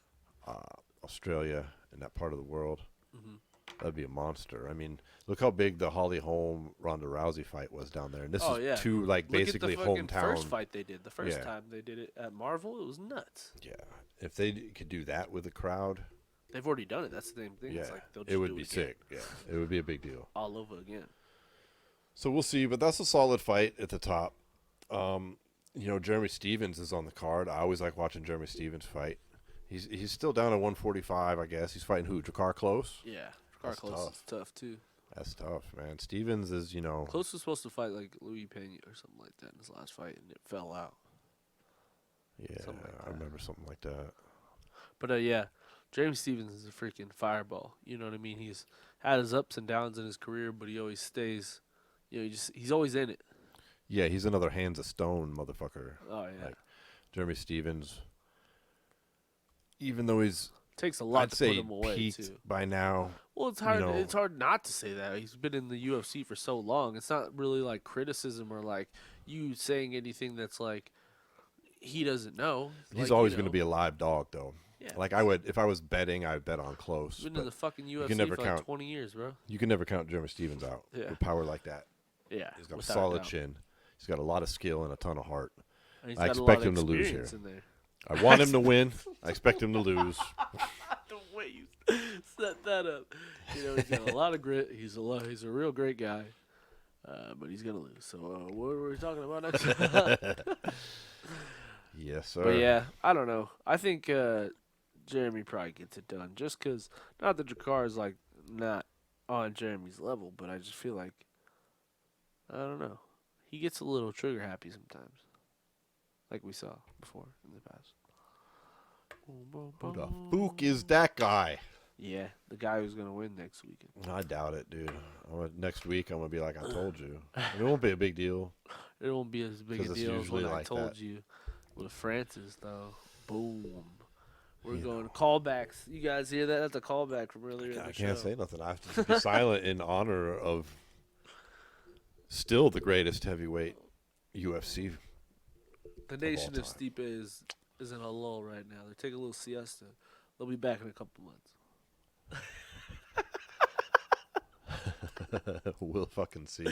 Australia and that part of the world. Mm-hmm. That'd be a monster. I mean, look how big the Holly Holm Ronda Rousey fight was down there. And this is two, like, basically hometown. Look at the hometown. first fight they did. The first time they did it at Marvel, it was nuts. Yeah. If they could do that with the crowd. They've already done it. That's the same thing. Yeah. It's like they'll just it would do be it sick. Yeah. It would be a big deal. all over again. So we'll see. But that's a solid fight at the top. Jeremy Stevens is on the card. I always like watching Jeremy Stevens fight. He's still down at 145, I guess. He's fighting who? Drakkar Close? Yeah. Drakkar Close is tough, too. That's tough, man. Stevens is, Close was supposed to fight like Louis Pena or something like that in his last fight, and it fell out. Yeah, I remember something like that. But, Jeremy Stevens is a freaking fireball. You know what I mean? He's had his ups and downs in his career, but he always stays, he's always in it. Yeah, he's another hands of stone motherfucker. Oh, yeah. Like, Jeremy Stevens, even though he's... Takes a lot I'd to say put him away, peaked too. by now. Well, it's hard. It's hard not to say that. He's been in the UFC for so long. It's not really like criticism or like you saying anything that's like he doesn't know. He's always going to be a live dog, though. Yeah. Like I would, if I was betting, I'd bet on Close. He's been in the fucking UFC for like 20 years, bro. You can never count Jeremy Stevens out with power like that. Yeah, he's got a solid chin. He's got a lot of skill and a ton of heart. And I expect him to lose here. I want him to win. I expect him to lose. The way you Set that up. You know, he's got a lot of grit. He's a real great guy. But he's gonna lose. So what were we talking about next? Yes, sir. But yeah, I don't know. I think Jeremy probably gets it done. Just because, not that Jakar's like not on Jeremy's level, but I just feel like, I don't know. He gets a little trigger happy sometimes, like we saw before in the past. Who the fuck is that guy? Yeah, the guy who's gonna win next weekend. I doubt it, dude. Next week, I'm gonna be like, I told you. It won't be a big deal. It won't be as big a 'Cause it's deal as usually when I like told that. you. With Francis, though, boom. We're going callbacks. You guys hear that? That's a callback from earlier in the I show. can't say nothing. I have to just be silent in honor of still the greatest heavyweight UFC. The nation all of Stipe is in a lull right now. They're taking a little siesta. They'll be back in a couple months. We'll fucking see.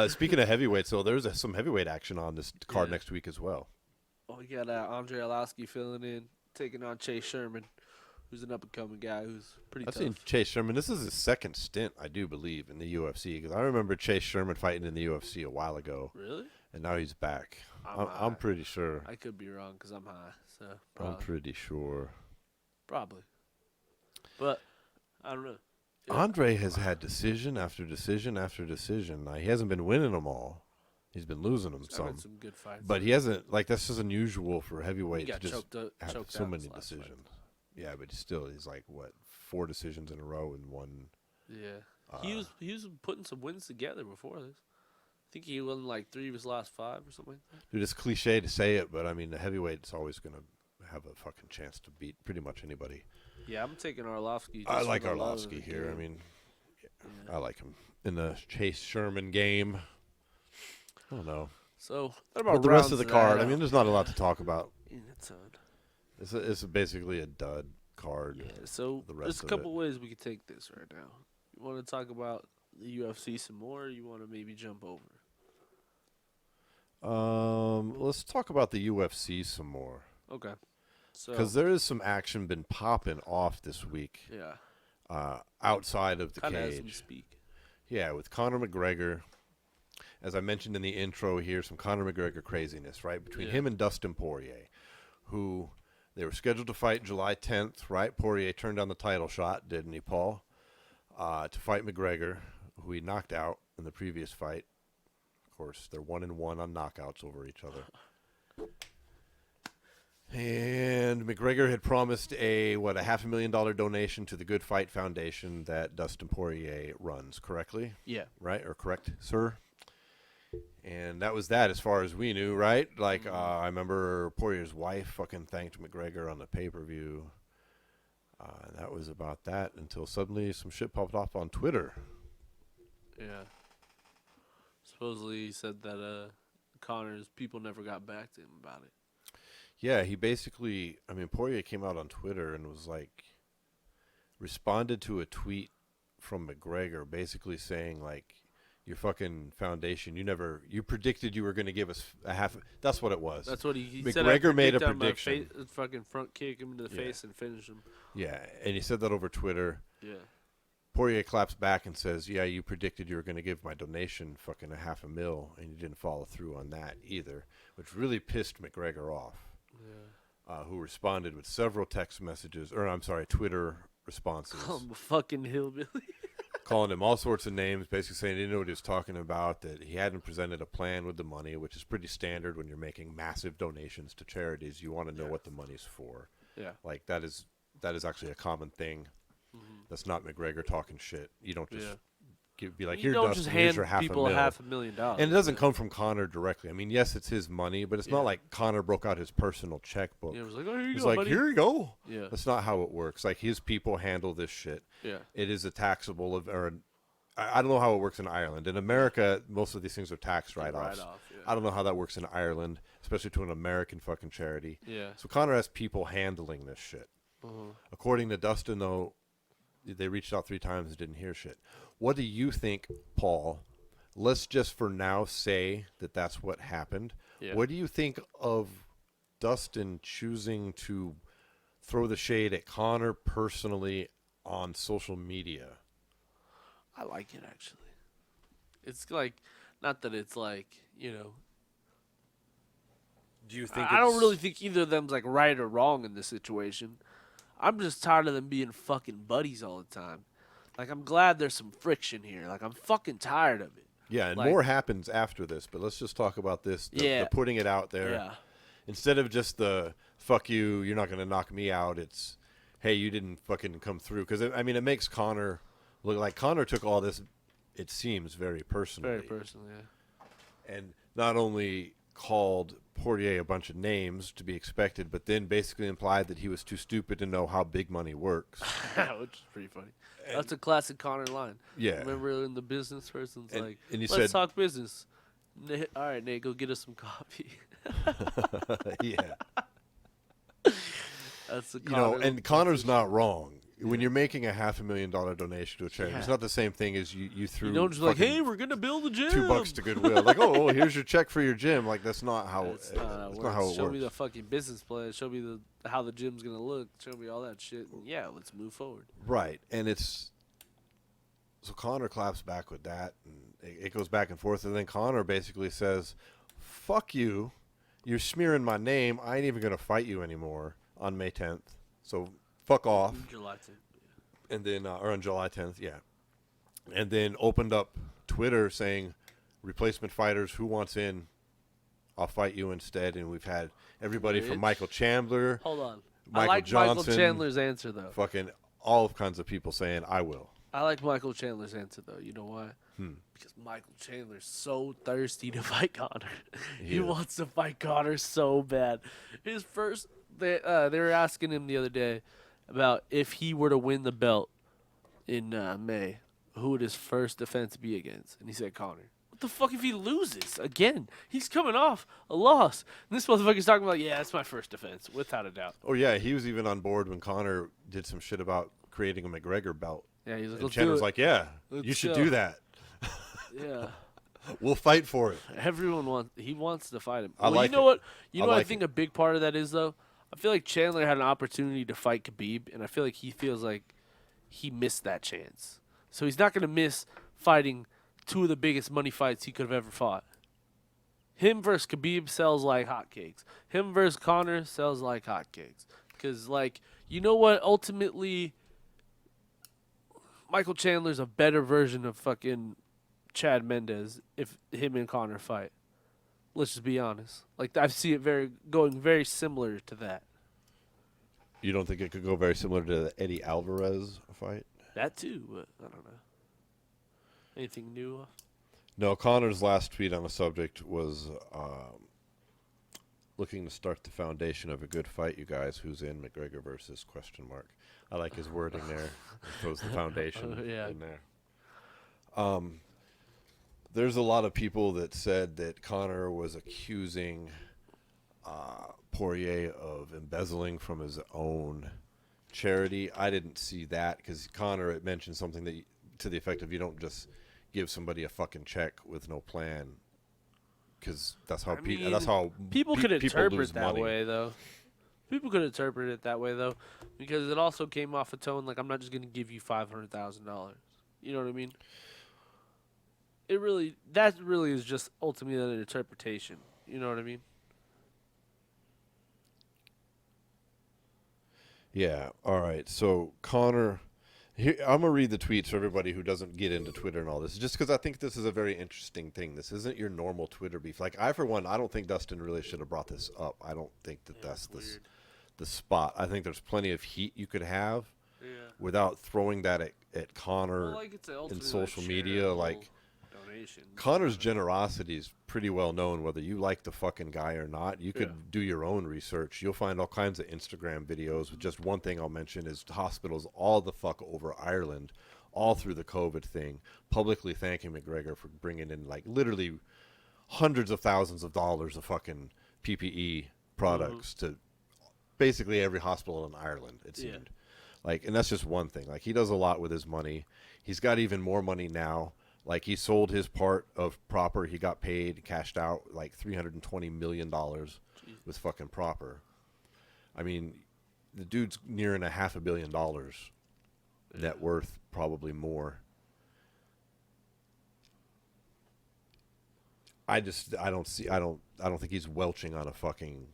Speaking of heavyweight, so there's some heavyweight action on this card next week as well. Oh, we got Andre Arlovski filling in, taking on Chase Sherman, who's an up-and-coming guy who's pretty I've tough. seen Chase Sherman. This is his second stint, I do believe, in the UFC. Because I remember Chase Sherman fighting in the UFC a while ago. Really? And now he's back. I'm I'm pretty sure. I could be wrong because I'm high. So I'm probably. pretty sure. Probably. But I don't know. Yeah. Andre has had decision after decision after decision. Now, he hasn't been winning them all. He's been losing them He's some. had some good fights. But he hasn't, like, that's just unusual for heavyweight He to got just have choked so out many his last fight. decisions. Yeah, but still, he's like, what, 4 decisions in a row in one. Yeah. He was putting some wins together before this. I think he won like 3 of his last 5 or something like that. Dude, it's cliche to say it, but I mean, the heavyweight's always going to have a fucking chance to beat pretty much anybody. Yeah, I'm taking Arlovski. I like Arlovski here. I mean, I like him in the Chase Sherman game. I don't know. So, But the rest of the card, I mean, there's not a lot to talk about. in a ton. It's basically a dud card. Yeah, so the there's rest a of couple ways we could take this right now. You want to talk about the UFC some more, or you want to maybe jump over? Let's talk about the UFC some more. Okay. So, Because there is some action been popping off this week yeah, outside of the kind of as we cage. speak. Yeah, with Conor McGregor. As I mentioned in the intro here, some Conor McGregor craziness, right? Between him and Dustin Poirier, who they were scheduled to fight July 10th, right? Poirier turned down the title shot, didn't he, Paul? To fight McGregor, who he knocked out in the previous fight. Of course, they're 1-1 on knockouts over each other. And McGregor had promised a $500,000 donation to the Good Fight Foundation that Dustin Poirier runs, correctly? Yeah. Right? Or correct, sir? And that was that as far as we knew, right? Like, I remember Poirier's wife fucking thanked McGregor on the pay-per-view. That was about that until suddenly some shit popped off on Twitter. Yeah. Supposedly he said that Connor's people never got back to him about it. Yeah, he basically, I mean, Poirier came out on Twitter and was like, responded to a tweet from McGregor basically saying, like, your fucking foundation, you predicted you were going to give us a half. That's what it was. That's what he McGregor said. I made a predict I'm gonna prediction. fucking front kick him into the face and finish him. Yeah, and he said that over Twitter. Yeah. Poirier claps back and says, yeah, you predicted you were going to give my donation fucking $500,000, and you didn't follow through on that either, which really pissed McGregor off, who responded with several text messages, Twitter responses. Call him a fucking hillbilly. Calling him all sorts of names, basically saying he didn't know what he was talking about, that he hadn't presented a plan with the money, which is pretty standard when you're making massive donations to charities. You want to know what the money's for. Yeah. Like, that is actually a common thing. That's not McGregor talking shit. You don't just be like, you here, don't Dustin, just here's hand your people $500,000. $500,000. And it doesn't come from Conor directly. I mean, yes, it's his money, but it's not like Conor broke out his personal checkbook. Yeah, it was like, oh, here you He's go, like, buddy. here you go. Yeah. That's not how it works. Like, his people handle this shit. Yeah. It is a taxable I don't know how it works in Ireland. In America, most of these things are tax write-offs. I don't know how that works in Ireland, especially to an American fucking charity. Yeah. So Conor has people handling this shit. According to Dustin, though, they reached out 3 times and didn't hear shit. What do you think, Paul? Let's just for now say that that's what happened. Yeah. What do you think of Dustin choosing to throw the shade at Conor personally on social media? I like it, actually. It's like, not that it's like, Do you think I don't really think either of them's like right or wrong in this situation. I'm just tired of them being fucking buddies all the time. Like, I'm glad there's some friction here. Like, I'm fucking tired of it. Yeah, and like, more happens after this, but let's just talk about this, the putting it out there. Yeah. Instead of just the, fuck you, you're not going to knock me out, it's, hey, you didn't fucking come through. Because, I mean, it makes Conor look like Conor took all this, it seems, very personally. Very personally, yeah. And not only called Poirier a bunch of names to be expected, but then basically implied that he was too stupid to know how big money works. Which is pretty funny. That's a classic Conor line. Yeah. Remember in the business person's like, and you let's said, talk business. All right, Nate, go get us some coffee. yeah. That's the and Conor's not wrong. When you're making a $500,000 donation to a charity, it's not the same thing as you threw. You don't just like, hey, we're gonna build a gym. $2 to Goodwill. Like, oh, here's your check for your gym. Like, that's not how. That's not how it works. Show me the fucking business plan. Show me how the gym's gonna look. Show me all that shit. And yeah, let's move forward. Right, and it's so Conor claps back with that, and it goes back and forth, and then Conor basically says, "Fuck you, you're smearing my name. I ain't even gonna fight you anymore on May 10th. So fuck off." July 10th. And then, or on July 10th, yeah. And then opened up Twitter saying, replacement fighters, who wants in? I'll fight you instead. And we've had everybody from Michael Chandler. Hold on. Michael I like Johnson, Michael Chandler's answer, though. Fucking all kinds of people saying, I will. I like Michael Chandler's answer, though. You know why? Because Michael Chandler's so thirsty to fight Conor. He wants to fight Conor so bad. His first, they were asking him the other day about if he were to win the belt in May, who would his first defense be against? And he said Conor. What the fuck if he loses again? He's coming off a loss. And this motherfucker's talking about, yeah, that's my first defense, without a doubt. Oh, yeah, he was even on board when Conor did some shit about creating a McGregor belt. Yeah, he's like, and Chandler's like, yeah, you should do that. Yeah. We'll fight for it. Everyone wants to fight him. I like you know it. what? You know what I like think it. a big part of that is, though? I feel like Chandler had an opportunity to fight Khabib, and I feel like he feels like he missed that chance. So he's not going to miss fighting two of the biggest money fights he could have ever fought. Him versus Khabib sells like hotcakes. Him versus Conor sells like hotcakes. Because, like, you know what? Ultimately, Michael Chandler's a better version of fucking Chad Mendes if him and Conor fight. Let's just be honest. Like, I see it going very similar to that. You don't think it could go very similar to the Eddie Alvarez fight? That too, but I don't know. Anything new? No, Conor's last tweet on the subject was looking to start the foundation of a good fight, you guys. Who's in McGregor versus ? I like his wording there. He throws the foundation in there. There's a lot of people that said that Conor was accusing Poirier of embezzling from his own charity. I didn't see that because Conor had mentioned something that to the effect of you don't just give somebody a fucking check with no plan, because that's how people could interpret lose that money. way, though. People could interpret it that way, though, because it also came off a tone like, I'm not just going to give you $500,000. You know what I mean? That really is just ultimately an interpretation. You know what I mean? Yeah. All right. So Conor, here, I'm gonna read the tweets for everybody who doesn't get into Twitter and all this, just because I think this is a very interesting thing. This isn't your normal Twitter beef. Like, I, for one, I don't think Dustin really should have brought this up. I don't think that's the spot. I think there's plenty of heat you could have without throwing that at Conor in social media. Like, Conor's generosity is pretty well known, whether you like the fucking guy or not. You could do your own research. You'll find all kinds of Instagram videos. Just one thing I'll mention is hospitals all the fuck over Ireland, all through the COVID thing, publicly thanking McGregor for bringing in, like, literally hundreds of thousands of dollars of fucking PPE products to basically every hospital in Ireland, it seemed. Like, and that's just one thing. Like, he does a lot with his money. He's got even more money now. Like, he sold his part of Proper. He got paid, cashed out like $320 million with fucking Proper. I mean, the dude's nearing $500 million net worth, probably more. I don't think he's welching on a fucking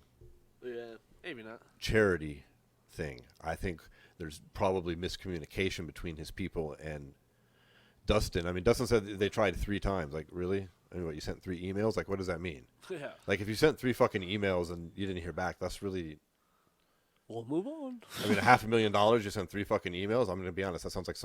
maybe not charity thing. I think there's probably miscommunication between his people and Dustin. I mean, Dustin said they tried 3 times. Like, really? I mean, what, you sent 3 emails? Like, what does that mean? Yeah. Like, if you sent 3 fucking emails and you didn't hear back, that's really... We'll move on. I mean, $500,000, you sent 3 fucking emails. I'm going to be honest. That sounds like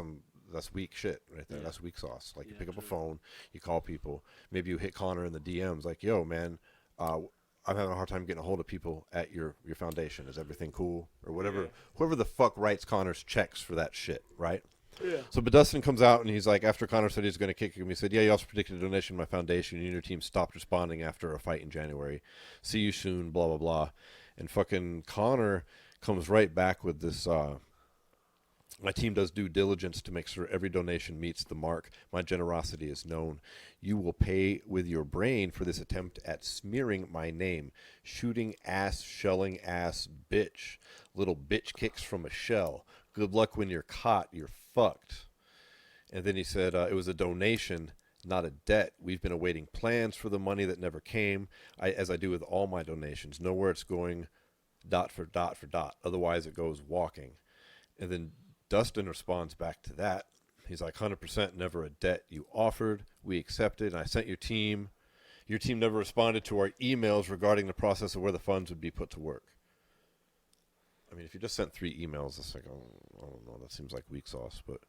that's weak shit right there. Yeah. That's weak sauce. Like, you pick up a phone, you call people. Maybe you hit Conor in the DMs. Like, yo, man, I'm having a hard time getting a hold of people at your foundation. Is everything cool? Or whatever. Yeah. Whoever the fuck writes Conor's checks for that shit, right? Yeah. So, but Dustin comes out and he's like, after Conor said he's going to kick him, he said, yeah, you also predicted a donation to my foundation. You and your team stopped responding after a fight in January. See you soon, blah, blah, blah. And fucking Conor comes right back with this, my team does due diligence to make sure every donation meets the mark. My generosity is known. You will pay with your brain for this attempt at smearing my name. Shooting ass, shelling ass, bitch. Little bitch kicks from a shell. Good luck when you're caught. You're fucked. And then he said it was a donation, not a debt. We've been awaiting plans for the money that never came, as I do with all my donations. Know where it's going, dot for dot for dot. Otherwise, it goes walking. And then Dustin responds back to that. He's like, 100% never a debt you offered. We accepted, and I sent your team. Your team never responded to our emails regarding the process of where the funds would be put to work. I mean, if you just sent 3 emails, it's like, I don't know. That seems like weak sauce, but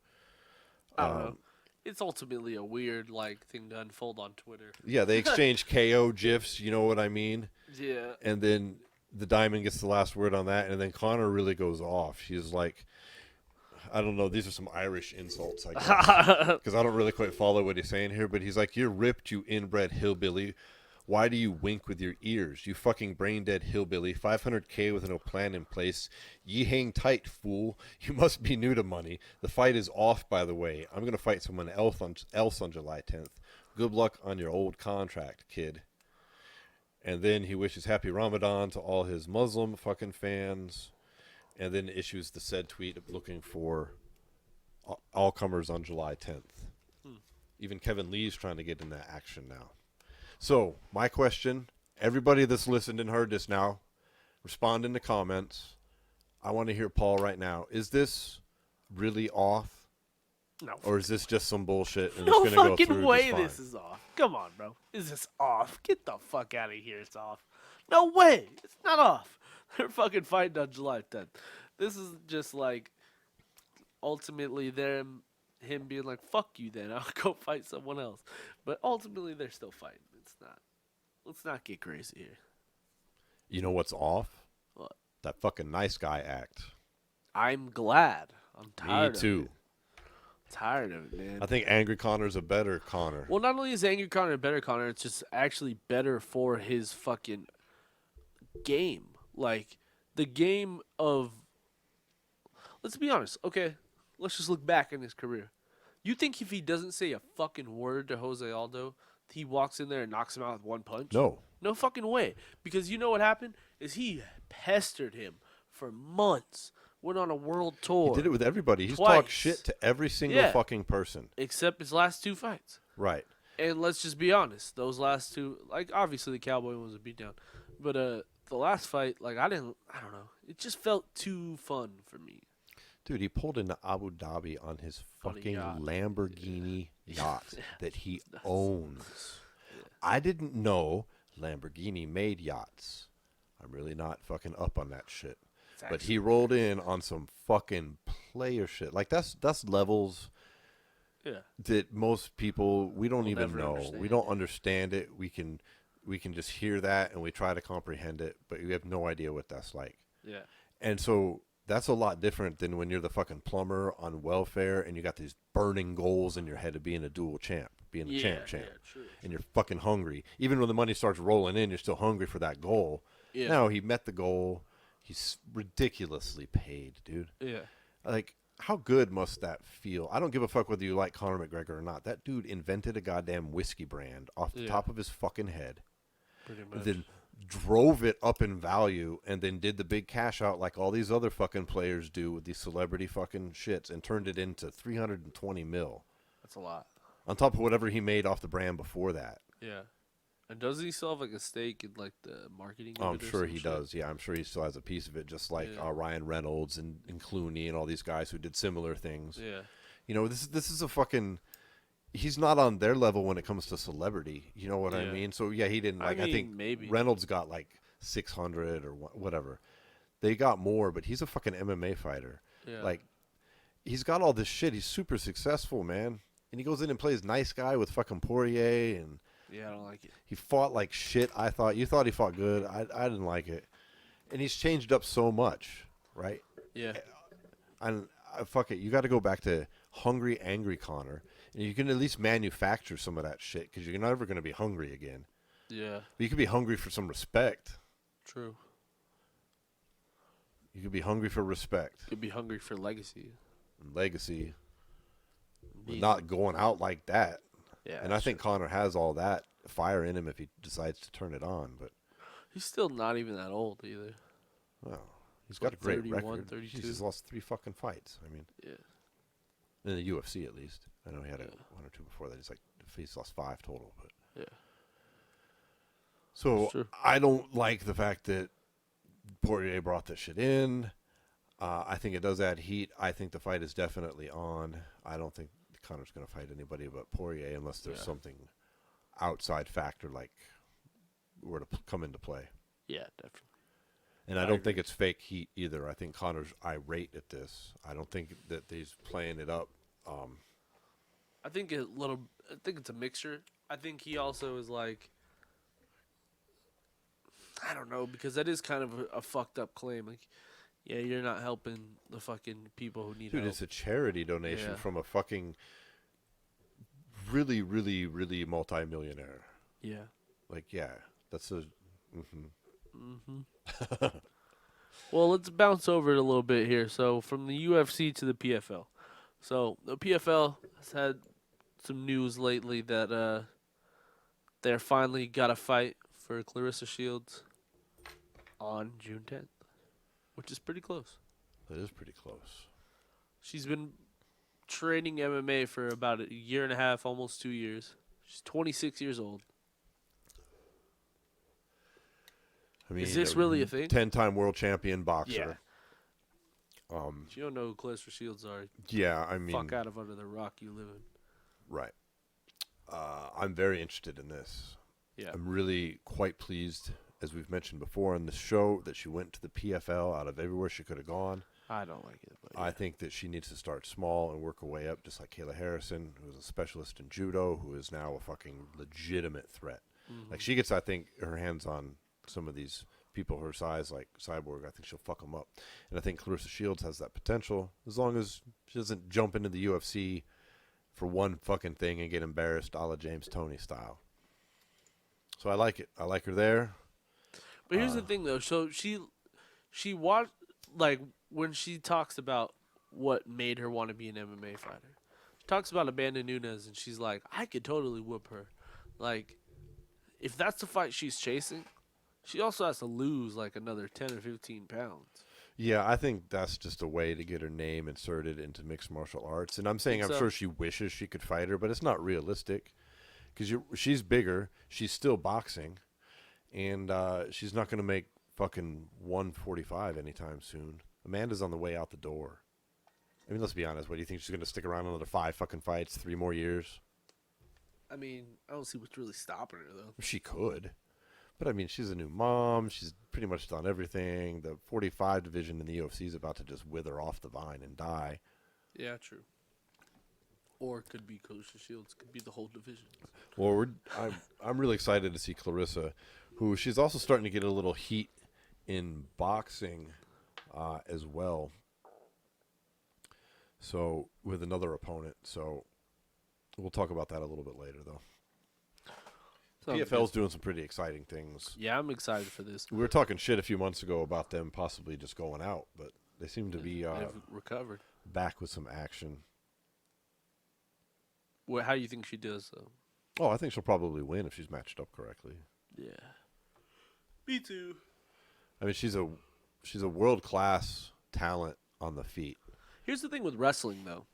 I don't know. It's ultimately a weird thing to unfold on Twitter. Yeah, they exchange KO gifs. You know what I mean? Yeah. And then the Diamond gets the last word on that, and then Conor really goes off. She's like, I don't know. These are some Irish insults, I guess, because I don't really quite follow what he's saying here. But he's like, "You're ripped, you inbred hillbilly. Why do you wink with your ears? You fucking brain-dead hillbilly. 500K with no plan in place. Ye hang tight, fool. You must be new to money. The fight is off, by the way. I'm going to fight someone else on July 10th. Good luck on your old contract, kid." And then he wishes happy Ramadan to all his Muslim fucking fans. And then issues the said tweet looking for all comers on July 10th. Even Kevin Lee's trying to get in that action now. So, my question, everybody that's listened and heard this now, respond in the comments. I want to hear Paul right now. Is this really off? No. Or is this just some bullshit and No it's going to go through fucking way just fine? this is off. Come on, bro. Is this off? Get the fuck out of here. It's off. No way. It's not off. They're fucking fighting on July 10th. This is just ultimately him being like, fuck you then. I'll go fight someone else. But ultimately, they're still fighting. It's not. Let's not get crazy here. You know what's off? What? That fucking nice guy act. I'm glad. I'm tired Me too. of it. Tired of it, man. I think Angry Conor's a better Conor. Well, not only is Angry Conor a better Conor, it's just actually better for his fucking game. The game of... Let's be honest. Okay, let's just look back in his career. You think if he doesn't say a fucking word to Jose Aldo, he walks in there and knocks him out with one punch? No. No fucking way. Because you know what happened? Is he pestered him for months. Went on a world tour. He did it with everybody. He's twice. talked shit to every single fucking person. Except his last 2 fights. Right. And let's just be honest. Those last 2, obviously the Cowboy one was a beatdown. But the last fight, I don't know. It just felt too fun for me. Dude, he pulled into Abu Dhabi on his fucking Lamborghini yacht that he owns. Yeah. I didn't know Lamborghini made yachts. I'm really not fucking up on that shit. But he rolled in on some fucking player shit. That's levels that most people, we don't even know. We don't understand it. We can just hear that and we try to comprehend it, but we have no idea what that's like. Yeah. And so that's a lot different than when you're the fucking plumber on welfare and you got these burning goals in your head of being a dual champ, being a champ. Yeah, true. And you're fucking hungry. Even when the money starts rolling in, you're still hungry for that goal. Yeah. Now he met the goal. He's ridiculously paid, dude. Yeah. How good must that feel? I don't give a fuck whether you like Conor McGregor or not. That dude invented a goddamn whiskey brand off the top of his fucking head. Pretty much. Then drove it up in value, and then did the big cash out like all these other fucking players do with these celebrity fucking shits, and turned it into 320 mil. That's a lot. On top of whatever he made off the brand before that. Yeah. And doesn't he still have like a stake in like the marketing? Oh, of I'm it or sure some he shit? does. Yeah, I'm sure he still has a piece of it, just like Ryan Reynolds and Clooney and all these guys who did similar things. Yeah. You know, this is a fucking. He's not on their level when it comes to celebrity. You know what I Yeah. mean? So yeah, he didn't like. I mean, think maybe. Reynolds got like 600 or whatever. They got more, but he's a fucking MMA fighter. Yeah. Like, he's got all this shit. He's super successful, man. And he goes in and plays nice guy with fucking Poirier, and Yeah, I don't like it. he fought like shit. You thought he fought good. I didn't like it. And he's changed up so much, right? Yeah. And fuck it. You got to go back to hungry, angry Conor. And you can at least manufacture some of that shit, because you're never going to be hungry again. Yeah. But you could be hungry for some respect. True. You could be hungry for respect Could be hungry for legacy. and legacy, but Being- not going out like that. Yeah. And I think Conor has all that fire in him if he decides to turn it on. But he's still not even that old either. well, he's got Like a great 31, record. 32. He's lost 3 fucking fights. I mean, Yeah. in the UFC at least. I know he had Yeah. one or two before that. He's lost 5 total. But Yeah. so That's true. I don't like the fact that Poirier brought this shit in. I think it does add heat. I think the fight is definitely on. I don't think Conor's going to fight anybody but Poirier unless there's something outside factor like were to come into play. Yeah, definitely. And I don't think it's fake heat either. I think Conor's irate at this. I don't think that he's playing it up. I think it's a mixture. I think he also is like, I don't know, because that is kind of a fucked up claim. Like, yeah, you're not helping the fucking people who need Dude, help. it's a charity donation Yeah. from a fucking really, really, really multi-millionaire. Yeah. Like, yeah, that's a... Well, let's bounce over it a little bit here. So, from the UFC to the PFL. So, the PFL has had some news lately that they're finally got a fight for Clarissa Shields on June 10th, which is pretty close. That is pretty close. She's been training MMA for about a year and a half, almost 2 years. She's 26 years old. I mean, Is this really a thing? 10-time world champion boxer. If you don't know who Clarissa Shields are, Yeah, I mean... fuck out of under the rock you live in. Right. I'm very interested in this. Yeah. I'm really quite pleased, as we've mentioned before on the show, that she went to the PFL out of everywhere she could have gone. I don't like it. But I think that she needs to start small and work her way up, just like Kayla Harrison, who was a specialist in judo, who is now a fucking legitimate threat. Like, she gets, I think, her hands on some of these people her size, like Cyborg. I think she'll fuck them up. And I think Clarissa Shields has that potential, as long as she doesn't jump into the UFC for one fucking thing and get embarrassed a la James Toney style. So I like it. I like her there. But here's the thing, though. So she watched, like, when she talks about what made her want to be an MMA fighter, she talks about Amanda Nunes, and she's like, I could totally whoop her. Like, if that's the fight she's chasing, she also has to lose, like, another 10 or 15 pounds. Yeah, I think that's just a way to get her name inserted into mixed martial arts. And I'm saying Think I'm so? sure she wishes she could fight her, but it's not realistic. Because she's bigger. She's still boxing. And she's not going to make fucking 145 anytime soon. Amanda's on the way out the door. I mean, let's be honest. What do you think? She's going to stick around another 5 fucking fights, 3 more years? I mean, I don't see what's really stopping her, though. She could. But, I mean, she's a new mom. She's pretty much done everything. The 45 division in the UFC is about to just wither off the vine and die. Yeah, true. Or it could be Clarissa Shields. Could be the whole division. Well, I'm really excited to see Clarissa, who she's also starting to get a little heat in boxing as well. So, with another opponent. So, we'll talk about that a little bit later, though. PFL's doing some pretty exciting things. Yeah, I'm excited for this. We were talking shit a few months ago about them possibly just going out, but they seem to be They've recovered. back with some action. Well, how do you think she does, though? Oh, I think she'll probably win if she's matched up correctly. Yeah. Me too. I mean, she's a world class talent on the feet. Here's the thing with wrestling, though.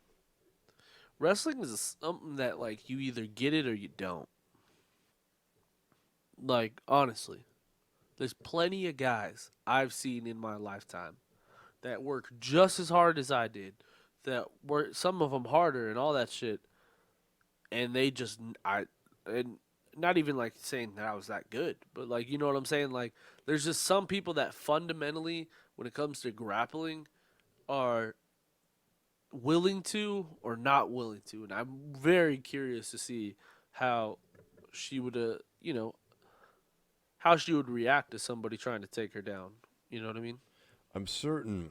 Wrestling is something that, like, you either get it or you don't. Like, honestly, there's plenty of guys I've seen in my lifetime that work just as hard as I did, that work, some of them harder and all that shit, and they just, and not even, like, saying that I was that good, but, like, you know what I'm saying? Like, there's just some people that fundamentally, when it comes to grappling, are willing to or not willing to, and I'm very curious to see how she would, how she would react to somebody trying to take her down. You know what I mean? I'm certain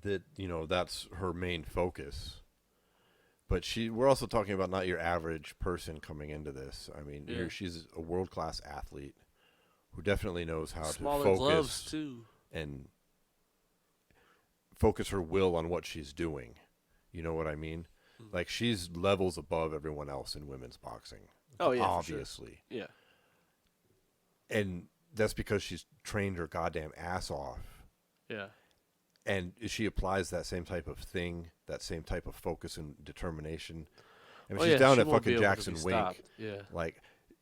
that that's her main focus. But we're also talking about not your average person coming into this. I mean, she's a world class athlete who definitely knows how Smaller to gloves focus too. and focus her will on what she's doing. You know what I mean? Like, she's levels above everyone else in women's boxing. Oh yeah, obviously. For sure. Yeah. And that's because she's trained her goddamn ass off. Yeah. And she applies that same type of thing, that same type of focus and determination. I mean, she's down she at won't be fucking able to Jackson be Wink. stopped. Yeah. Like,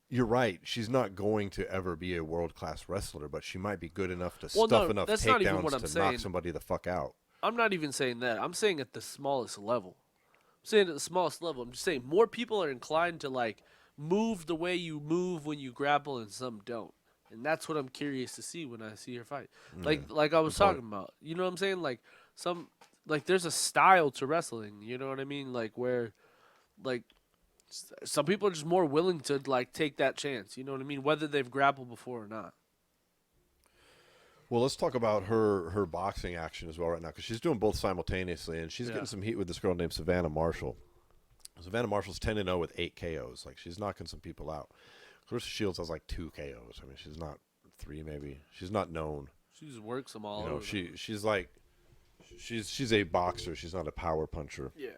you're right. She's not going to ever be a world-class wrestler, but she might be good enough to stuff enough that's not even what takedowns I'm to saying. knock somebody the fuck out. I'm not even saying that. I'm saying at the smallest level. I'm saying at the smallest level. I'm just saying more people are inclined to, like, move the way you move when you grapple and some don't. And that's what I'm curious to see when I see her fight. Like I was talking about. You know what I'm saying? Like there's a style to wrestling, you know what I mean? Like where like some people are just more willing to, like, take that chance, you know what I mean? Whether they've grappled before or not. Well, let's talk about her boxing action as well right now, because she's doing both simultaneously, and she's getting some heat with this girl named Savannah Marshall. Savannah Marshall's 10-0 with 8 KOs. Like, she's knocking some people out. Clarissa Shields has like 2 KOs. I mean, she's not 3 maybe. She's not known. She just works them all You know, over. she's like she's a boxer. She's not a power puncher. Yeah.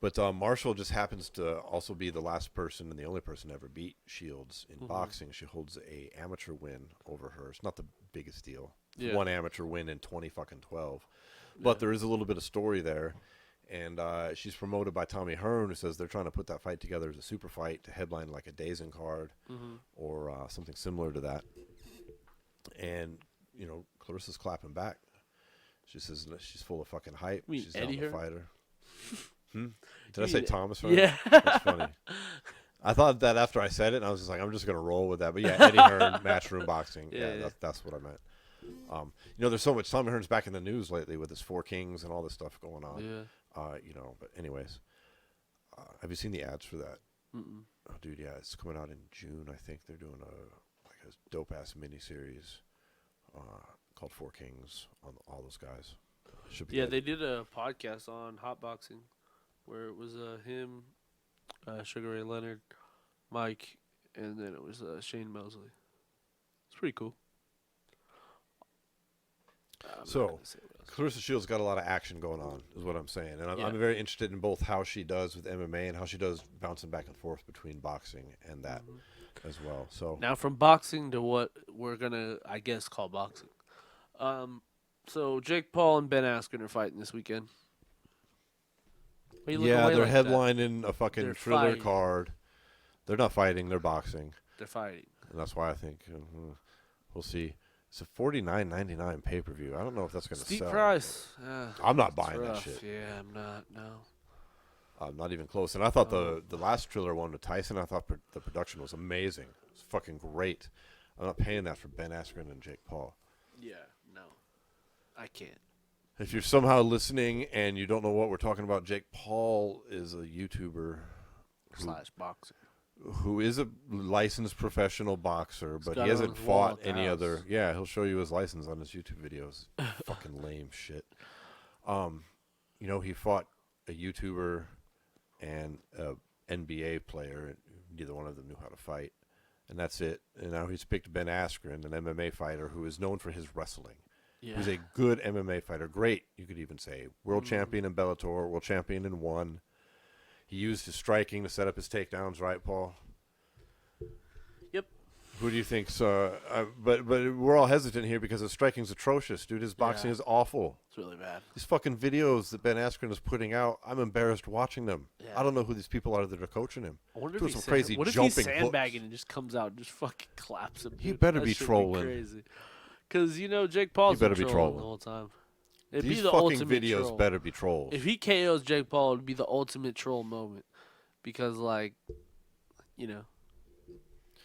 But Marshall just happens to also be the last person and the only person to ever beat Shields in boxing. She holds a amateur win over her. It's not the biggest deal. It's one amateur win in 2012. But there is a little bit of story there. And she's promoted by Tommy Hearn, who says they're trying to put that fight together as a super fight to headline like a Dazen card or something similar to that. And, Clarissa's clapping back. She says she's full of fucking hype. You mean She's Eddie not a Hearn? fighter. Did I say Thomas Hearn? Yeah. That's funny. I thought that after I said it, and I was just like, I'm just going to roll with that. But yeah, Eddie Hearn, Matchroom Boxing. Yeah. That's what I meant. There's so much. Tommy Hearn's back in the news lately with his 4 Kings and all this stuff going on. Yeah. But anyways, have you seen the ads for that? Mm-mm. Oh, dude, yeah, it's coming out in June. I think they're doing a dope ass miniseries called 4 Kings on all those guys. Should be good. They did a podcast on hot boxing where it was him, Sugar Ray Leonard, Mike, and then it was Shane Mosley. It's pretty cool. So, Clarissa Shields got a lot of action going on, is what I'm saying. And I'm very interested in both how she does with MMA and how she does bouncing back and forth between boxing and that as well. So now from boxing to what we're going to, I guess, call boxing. So Jake Paul and Ben Askren are fighting this weekend. they're headlining a fucking thriller card. They're not fighting, they're boxing. They're fighting. And that's why I think we'll see. It's a $49.99 pay-per-view. I don't know if that's going to sell. Steep price. I'm not buying that shit. Yeah, I'm not, no. Not even close. And I thought the last thriller one with Tyson, I thought the production was amazing. It was fucking great. I'm not paying that for Ben Askren and Jake Paul. Yeah, no. I can't. If you're somehow listening and you don't know what we're talking about, Jake Paul is a YouTuber / boxer. Who is a licensed professional boxer, but he hasn't fought any other. Yeah, he'll show you his license on his YouTube videos. Fucking lame shit. He fought a YouTuber and a NBA player. Neither one of them knew how to fight, and that's it. And now he's picked Ben Askren, an MMA fighter who is known for his wrestling. Yeah. He's a good MMA fighter. Great, you could even say world champion in Bellator, world champion in ONE. He used his striking to set up his takedowns, right, Paul? Yep. Who do you think's? But we're all hesitant here because his striking's atrocious, dude. His boxing is awful. It's really bad. These fucking videos that Ben Askren is putting out, I'm embarrassed watching them. Yeah. I don't know who these people are that are coaching him. I wonder Doing if he's some crazy what if jumping he's sandbagging hooks. and just comes out and just fucking claps him? He dude. better That be should trolling. Crazy. Because Jake Paul's better been be trolling trolling. the whole time. It'd These be the fucking ultimate videos troll. better be trolls. If he KOs Jake Paul, it'd be the ultimate troll moment. Because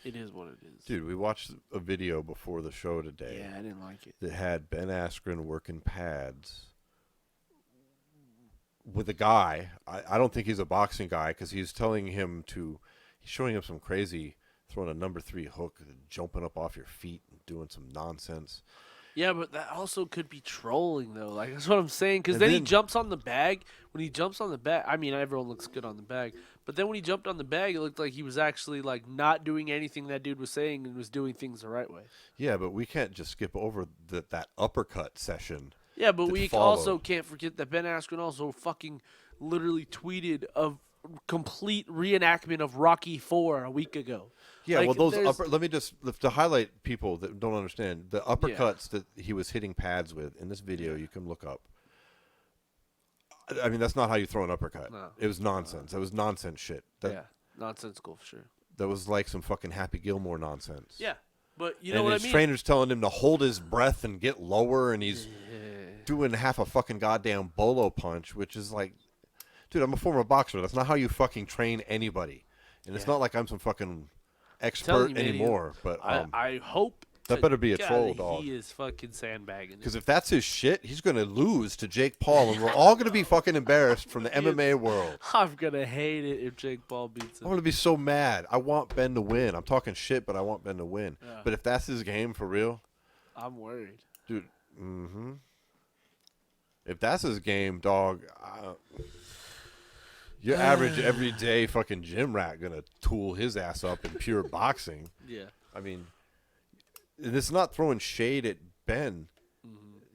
it is what it is. Dude, we watched a video before the show today. Yeah, I didn't like it. That had Ben Askren working pads with a guy. I don't think he's a boxing guy because he's telling him to. He's showing him some crazy throwing a number 3 hook, jumping up off your feet, and doing some nonsense. Yeah, but that also could be trolling, though. Like, that's what I'm saying. Because And then he then- jumps on the bag. When he jumps on the bag, I mean, everyone looks good on the bag. But then when he jumped on the bag, it looked like he was actually, like, not doing anything that dude was saying and was doing things the right way. Yeah, but we can't just skip over that uppercut session. Yeah, but that we followed. also can't forget that Ben Askren also fucking literally tweeted a complete reenactment of Rocky IV a week ago. Yeah, Like, well, there's- let me just to highlight people that don't understand the uppercuts that he was hitting pads with in this video. You can look up. I mean, that's not how you throw an uppercut. No. It was nonsense. That was nonsense shit. Yeah, nonsensical for sure. That was like some fucking Happy Gilmore nonsense. Yeah, but you And know what I his mean? trainer's telling him to hold his breath and get lower, and he's doing half a fucking goddamn bolo punch, which is like, dude, I'm a former boxer. That's not how you fucking train anybody. And it's not like I'm some fucking expert Telling you, man, anymore. But I hope that better be a God troll, that dog. He is fucking sandbagging. Because if that's his shit, he's going to lose to Jake Paul, and we're all going to be fucking embarrassed from the MMA world. I'm gonna hate it if Jake Paul beats I'm him. going to be so mad. I want Ben to win. I'm talking shit, but I want Ben to win. Yeah. But if that's his game for real, I'm worried. dude, if that's his game, dog, your average everyday fucking gym rat going to tool his ass up in pure boxing. Yeah. I mean, and it's not throwing shade at Ben.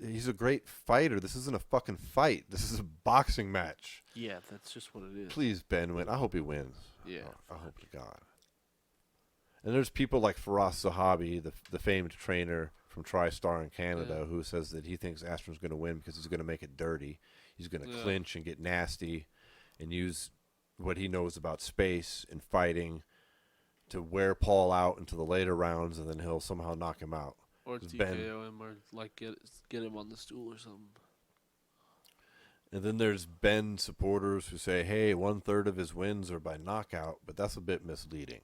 He's a great fighter. This isn't a fucking fight. This is a boxing match. Yeah, that's just what it is. Please, Ben, win. I hope he wins. Yeah. I hope to God. And there's people like Faraz Zahabi, the famed trainer from TriStar in Canada, who says that he thinks Askren's going to win because he's going to make it dirty. He's going to clinch and get nasty and use what he knows about space and fighting to wear Paul out into the later rounds, and then he'll somehow knock him out. Or TKO him, or like get him on the stool or something. And then there's Ben supporters who say, hey, 1/3 of his wins are by knockout, but that's a bit misleading.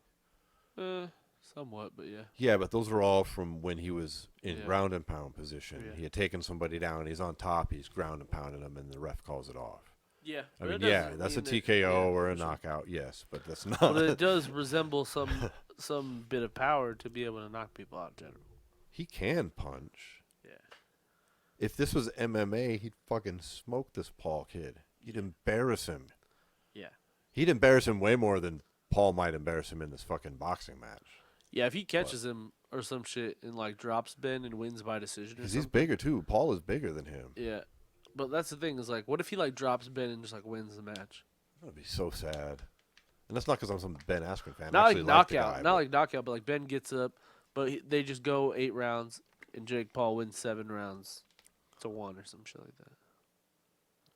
Somewhat, but yeah. Yeah, but those are all from when he was in Yeah. ground and pound position. Yeah. He had taken somebody down, he's on top, he's ground and pounding him, and the ref calls it off. Yeah. I mean, yeah, that's a TKO or a knockout, yes, but that's not. But it does resemble some bit of power to be able to knock people out in general. He can punch. Yeah. If this was MMA, he'd fucking smoke this Paul kid. He'd embarrass him. Yeah. He'd embarrass him way more than Paul might embarrass him in this fucking boxing match. Yeah, if he catches him or some shit and like drops Ben and wins by decision or Because he's something. bigger too. Paul is bigger than him. Yeah. But that's the thing is like, what if he like drops Ben and just like wins the match? That'd be so sad. And that's not because I'm some Ben Askren fan. Not I like actually knockout, the guy, not like knockout, but like Ben gets up, but they just go 8 rounds and Jake Paul wins 7 rounds to 1 or some shit like that.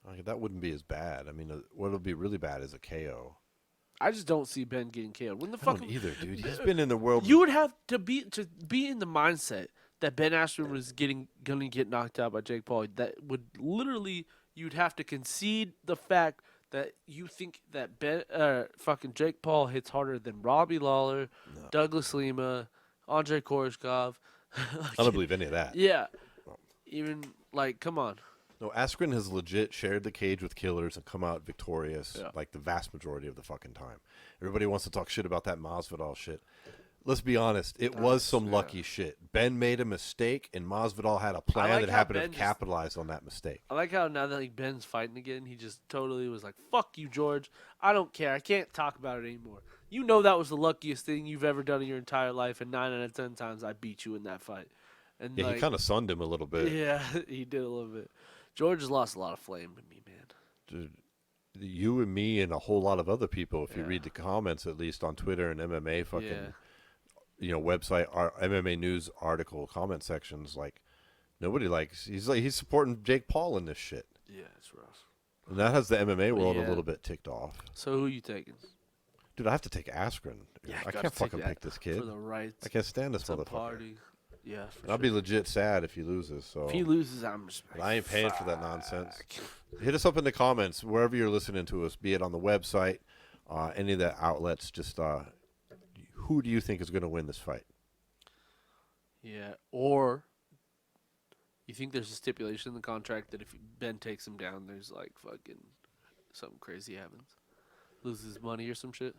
Like, that wouldn't be as bad. I mean, what would be really bad is a KO. I just don't see Ben getting KO'd. When the I fuck don't either, dude. He's been in the world. you would have to be in the mindset that Ben Askren was gonna get knocked out by Jake Paul. That would literally you'd have to concede the fact that you think that fucking Jake Paul hits harder than Robbie Lawler, Douglas Lima, Andre Koreshkov. I don't believe any of that. Yeah, even like come on. No, Askren has legit shared the cage with killers and come out victorious like the vast majority of the fucking time. Everybody wants to talk shit about that Masvidal shit. Let's be honest, it was some lucky shit. Ben made a mistake, and Masvidal had a plan like that how happened to Ben just- capitalize on that mistake. I like how now that like Ben's fighting again, he just totally was like, "Fuck you, George. I don't care. I can't talk about it anymore. You know that was the luckiest thing you've ever done in your entire life, and 9 out of 10 times I beat you in that fight." And Yeah, like, he kind of sunned him a little bit. yeah, he did a little bit. George has lost a lot of flame with me, man. Dude, you and me and a whole lot of other people, if you Yeah. read the comments at least on Twitter and MMA fucking Yeah. website, our MMA news article comment sections, like nobody likes. He's supporting Jake Paul in this shit, Yeah, it's rough. and that has the MMA world a yeah. little bit ticked off. So who you taking? Dude, I have to take Askren. Yeah, I gotta can't take fucking that pick this kid. for the rights. I can't stand this It's a motherfucker. party. Yeah, for I'll sure. be legit sad if he loses. So If he loses, I'm just but like, I ain't paying for that nonsense. fuck. Hit us up in the comments wherever you're listening to us, be it on the website, any of the outlets. Just who do you think is going to win this fight? Yeah, or you think there's a stipulation in the contract that if Ben takes him down, there's like fucking something crazy happens, loses money or some shit.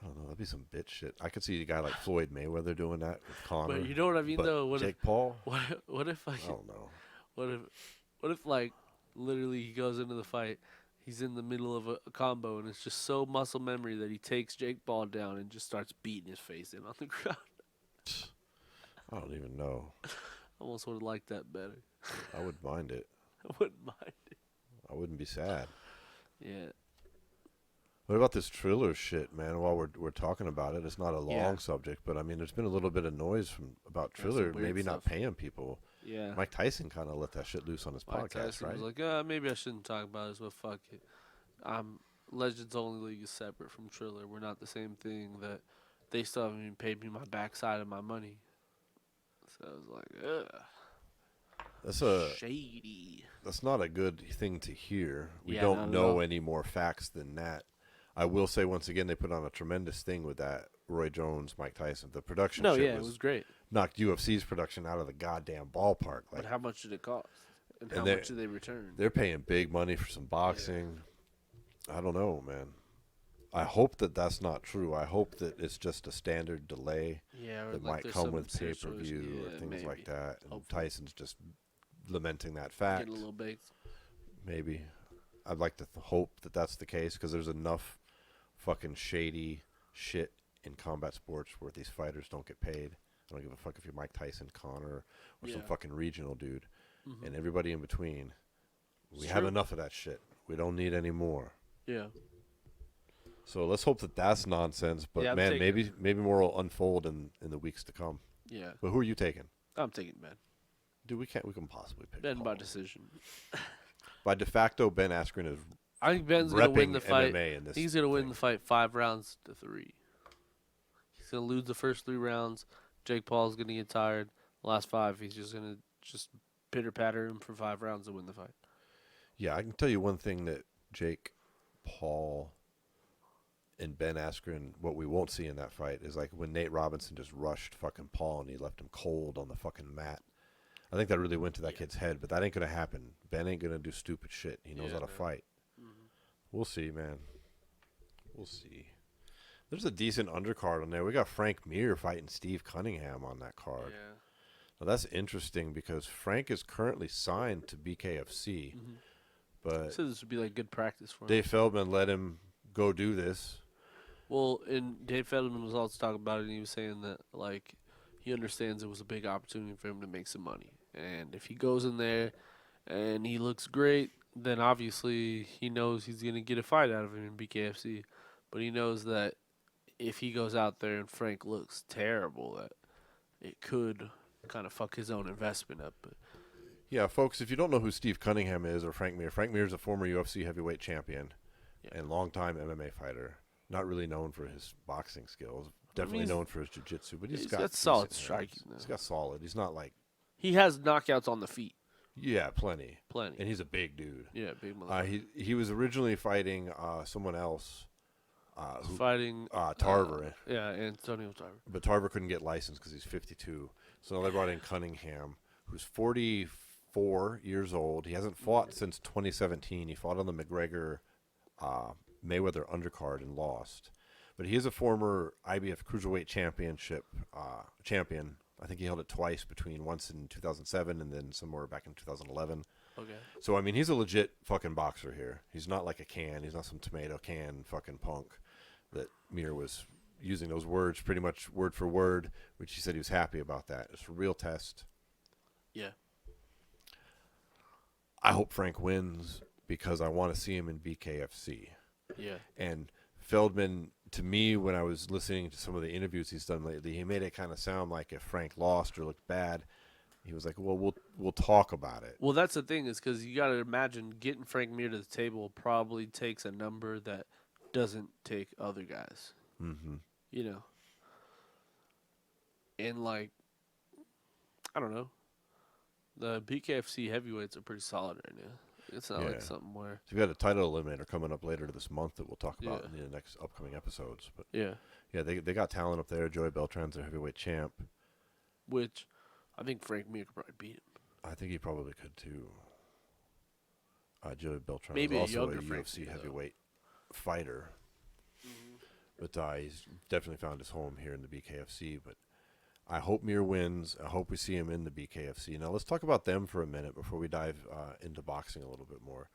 I don't know. That'd be some bitch shit. I could see a guy like Floyd Mayweather doing that with Conor. But you know what I mean, but though. Jake Paul. What if like I don't know. what if like literally he goes into the fight, he's in the middle of a combo and it's just so muscle memory that he takes Jake Paul down and just starts beating his face in on the ground. I don't even know. I almost would have liked that better. I wouldn't mind it. I wouldn't mind it. I wouldn't be sad. Yeah. What about this Triller shit, man? While we're talking about it, it's not a long Yeah. subject, but I mean, there's been a little bit of noise about Yeah, some Triller weird maybe not stuff. paying people. Yeah. Mike Tyson kind of let that shit loose on his Mike podcast, Tyson right? was like, maybe I shouldn't talk about this, but fuck it. Legends Only League is separate from Triller. We're not the same thing. That they still haven't even paid me my backside of my money. So I was like, ugh. Shady. That's not a good thing to hear. We Yeah, don't not at know all. any more facts than that. I will say once again, they put on a tremendous thing with that Roy Jones, Mike Tyson. The production No, shit yeah, it was great. knocked UFC's production out of the goddamn ballpark. Like But how much did it cost? And And how they're- much did they return? they're paying big money for some boxing. I don't know, man. I hope that that's not true. I hope that it's just a standard delay Yeah, or that like might there's come some with pay per situation- view or yeah, things maybe. like that. And Hopefully. Tyson's just lamenting that fact. Getting a little baked. Maybe. I'd like to hope that that's the case because there's enough fucking shady shit in combat sports where these fighters don't get paid. I don't give a fuck if you're Mike Tyson, Conor, or some Yeah. fucking regional dude. Mhm. And everybody in between. We It's have true. enough of that shit. We don't need any more. Yeah. So let's hope that that's nonsense. But Yeah, I'm man, taking maybe more will unfold in the weeks to come. Yeah. But who are you taking? I'm taking Ben. Dude, we can possibly pick Ben by Paul. decision. By de facto, Ben Askren is I think Ben's going to win repping the fight. MMA in this. He's going to win thing. the fight 5-3. He's going to lose the first 3 rounds. Jake Paul's going to get tired. The last 5, he's just going to pitter-patter him for 5 rounds to win the fight. Yeah, I can tell you one thing that Jake Paul and Ben Askren, what we won't see in that fight is like when Nate Robinson just rushed fucking Paul and he left him cold on the fucking mat. I think that really went to that kid's head, but that ain't going to happen. Ben ain't going to do stupid shit. He knows Yeah, how to no. fight. We'll see, man. We'll see. There's a decent undercard on there. We got Frank Mir fighting Steve Cunningham on that card. Yeah. Now, that's interesting because Frank is currently signed to BKFC, but So this would be like good practice for him. Dave Feldman let him go do this. Well, and Dave Feldman was also talking about it, and he was saying that, like, he understands it was a big opportunity for him to make some money. And if he goes in there and he looks great, then obviously he knows he's going to get a fight out of him in BKFC. But he knows that if he goes out there and Frank looks terrible, that it could kind of fuck his own investment up. But Yeah, folks, if you don't know who Steve Cunningham is or Frank Mir is a former UFC heavyweight champion and longtime MMA fighter. Not really known for his boxing skills. Definitely he's- known for his jiu-jitsu, but he's got got solid decent striking, hands. though. He's got solid. He's not like he has knockouts on the feet. yeah, plenty. Plenty. And he's a big dude. Yeah, big motherfucker. He was originally fighting someone else, Fighting Tarver, yeah, Antonio Tarver. but Tarver couldn't get licensed because he's 52. So now they brought in Cunningham, who's 44 years old. He hasn't fought since 2017. He fought on the McGregor Mayweather undercard and lost. But he is a former IBF Cruiserweight Championship champion. I think he held it twice, between once in 2007 and then somewhere back in 2011. Okay. So, I mean, he's a legit fucking boxer here. He's not like a can. He's not some tomato can fucking punk that Mir was using those words pretty much word for word, which he said he was happy about that. It's a real test. Yeah. I hope Frank wins because I want to see him in BKFC. Yeah. And Feldman, to me, when I was listening to some of the interviews he's done lately, he made it kind of sound like if Frank lost or looked bad, he was like, "Well, we'll talk about it." Well, that's the thing is because you got to imagine getting Frank Mir to the table probably takes a number that doesn't take other guys. Mm-hmm. You know, and like, I don't know, the BKFC heavyweights are pretty solid right now. It's not like something where So we've got a title eliminator coming up later this month that we'll talk about Yeah. in the next upcoming episodes. But yeah, they got talent up there. Joey Beltran's a heavyweight champ. which I think Frank Mir could probably beat him. I think he probably could too. Joey Beltran Maybe a is also a younger Frank UFC Mir, though. heavyweight fighter, but he's definitely found his home here in the BKFC. But I hope Mir wins. I hope we see him in the BKFC. Now let's talk about them for a minute before we dive into boxing a little bit more.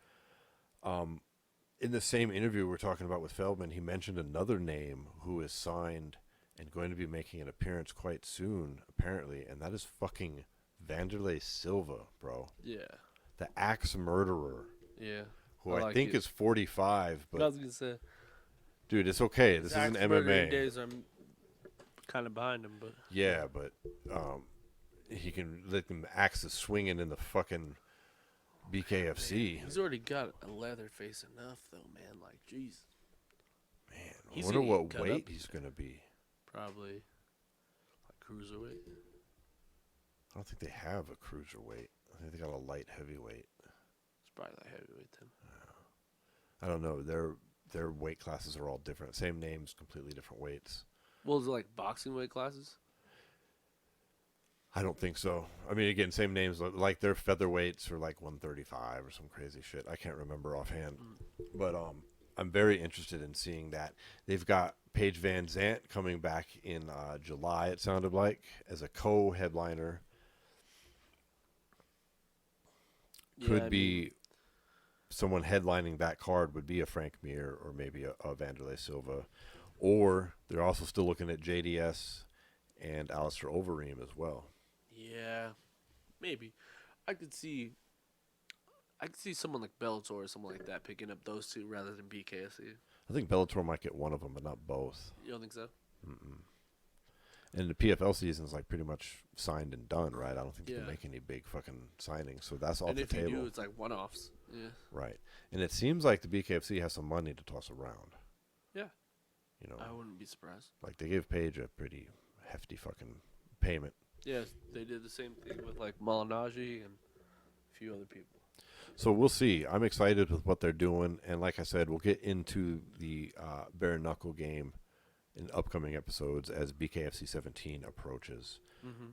In the same interview we're talking about with Feldman, he mentioned another name who is signed and going to be making an appearance quite soon, apparently, and that is fucking Vanderlei Silva, bro. Yeah, The axe murderer, yeah. who I I like think it. is 45, I but was gonna say, dude, it's okay. This isn't MMA. Days I'm kind of behind him, but Yeah, but he can let them axes swinging in the fucking BKFC. he's already got a leather face enough, though, man. Like, jeez, Man, I He's wonder gonna what get cut weight up. he's going to be. probably like cruiserweight. I don't think they have a cruiserweight. I think they got a light heavyweight. It's probably like heavyweight then. I don't know. Their weight classes are all different. Same names, completely different weights. Well, is it like boxing weight classes? I don't think so. I mean, again, same names. Like their featherweights are like 135 or some crazy shit. I can't remember offhand. But I'm very interested in seeing that. They've got Paige Vanzant coming back in July, it sounded like, as a co-headliner. Could be someone headlining that card would be a Frank Mir or maybe a Vanderlei Silva. Or they're also still looking at JDS and Alistair Overeem as well. Yeah, maybe. I could see someone like Bellator or someone like that picking up those two rather than BKFC. I think Bellator might get one of them, but not both. You don't think so? And the PFL season's like pretty much signed and done, right? I don't think they Yeah. can make any big fucking signings, so that's off And the if table. you do, it's like one-offs. Yeah. Right. And it seems like the BKFC has some money to toss around. Yeah. You know, I wouldn't be surprised. like they gave Paige a pretty hefty fucking payment. Yeah, they did the same thing with like Malinaji and a few other people. So we'll see. I'm excited with what they're doing, and like I said, we'll get into the bare knuckle game in upcoming episodes as BKFC 17 approaches. Mm-hmm.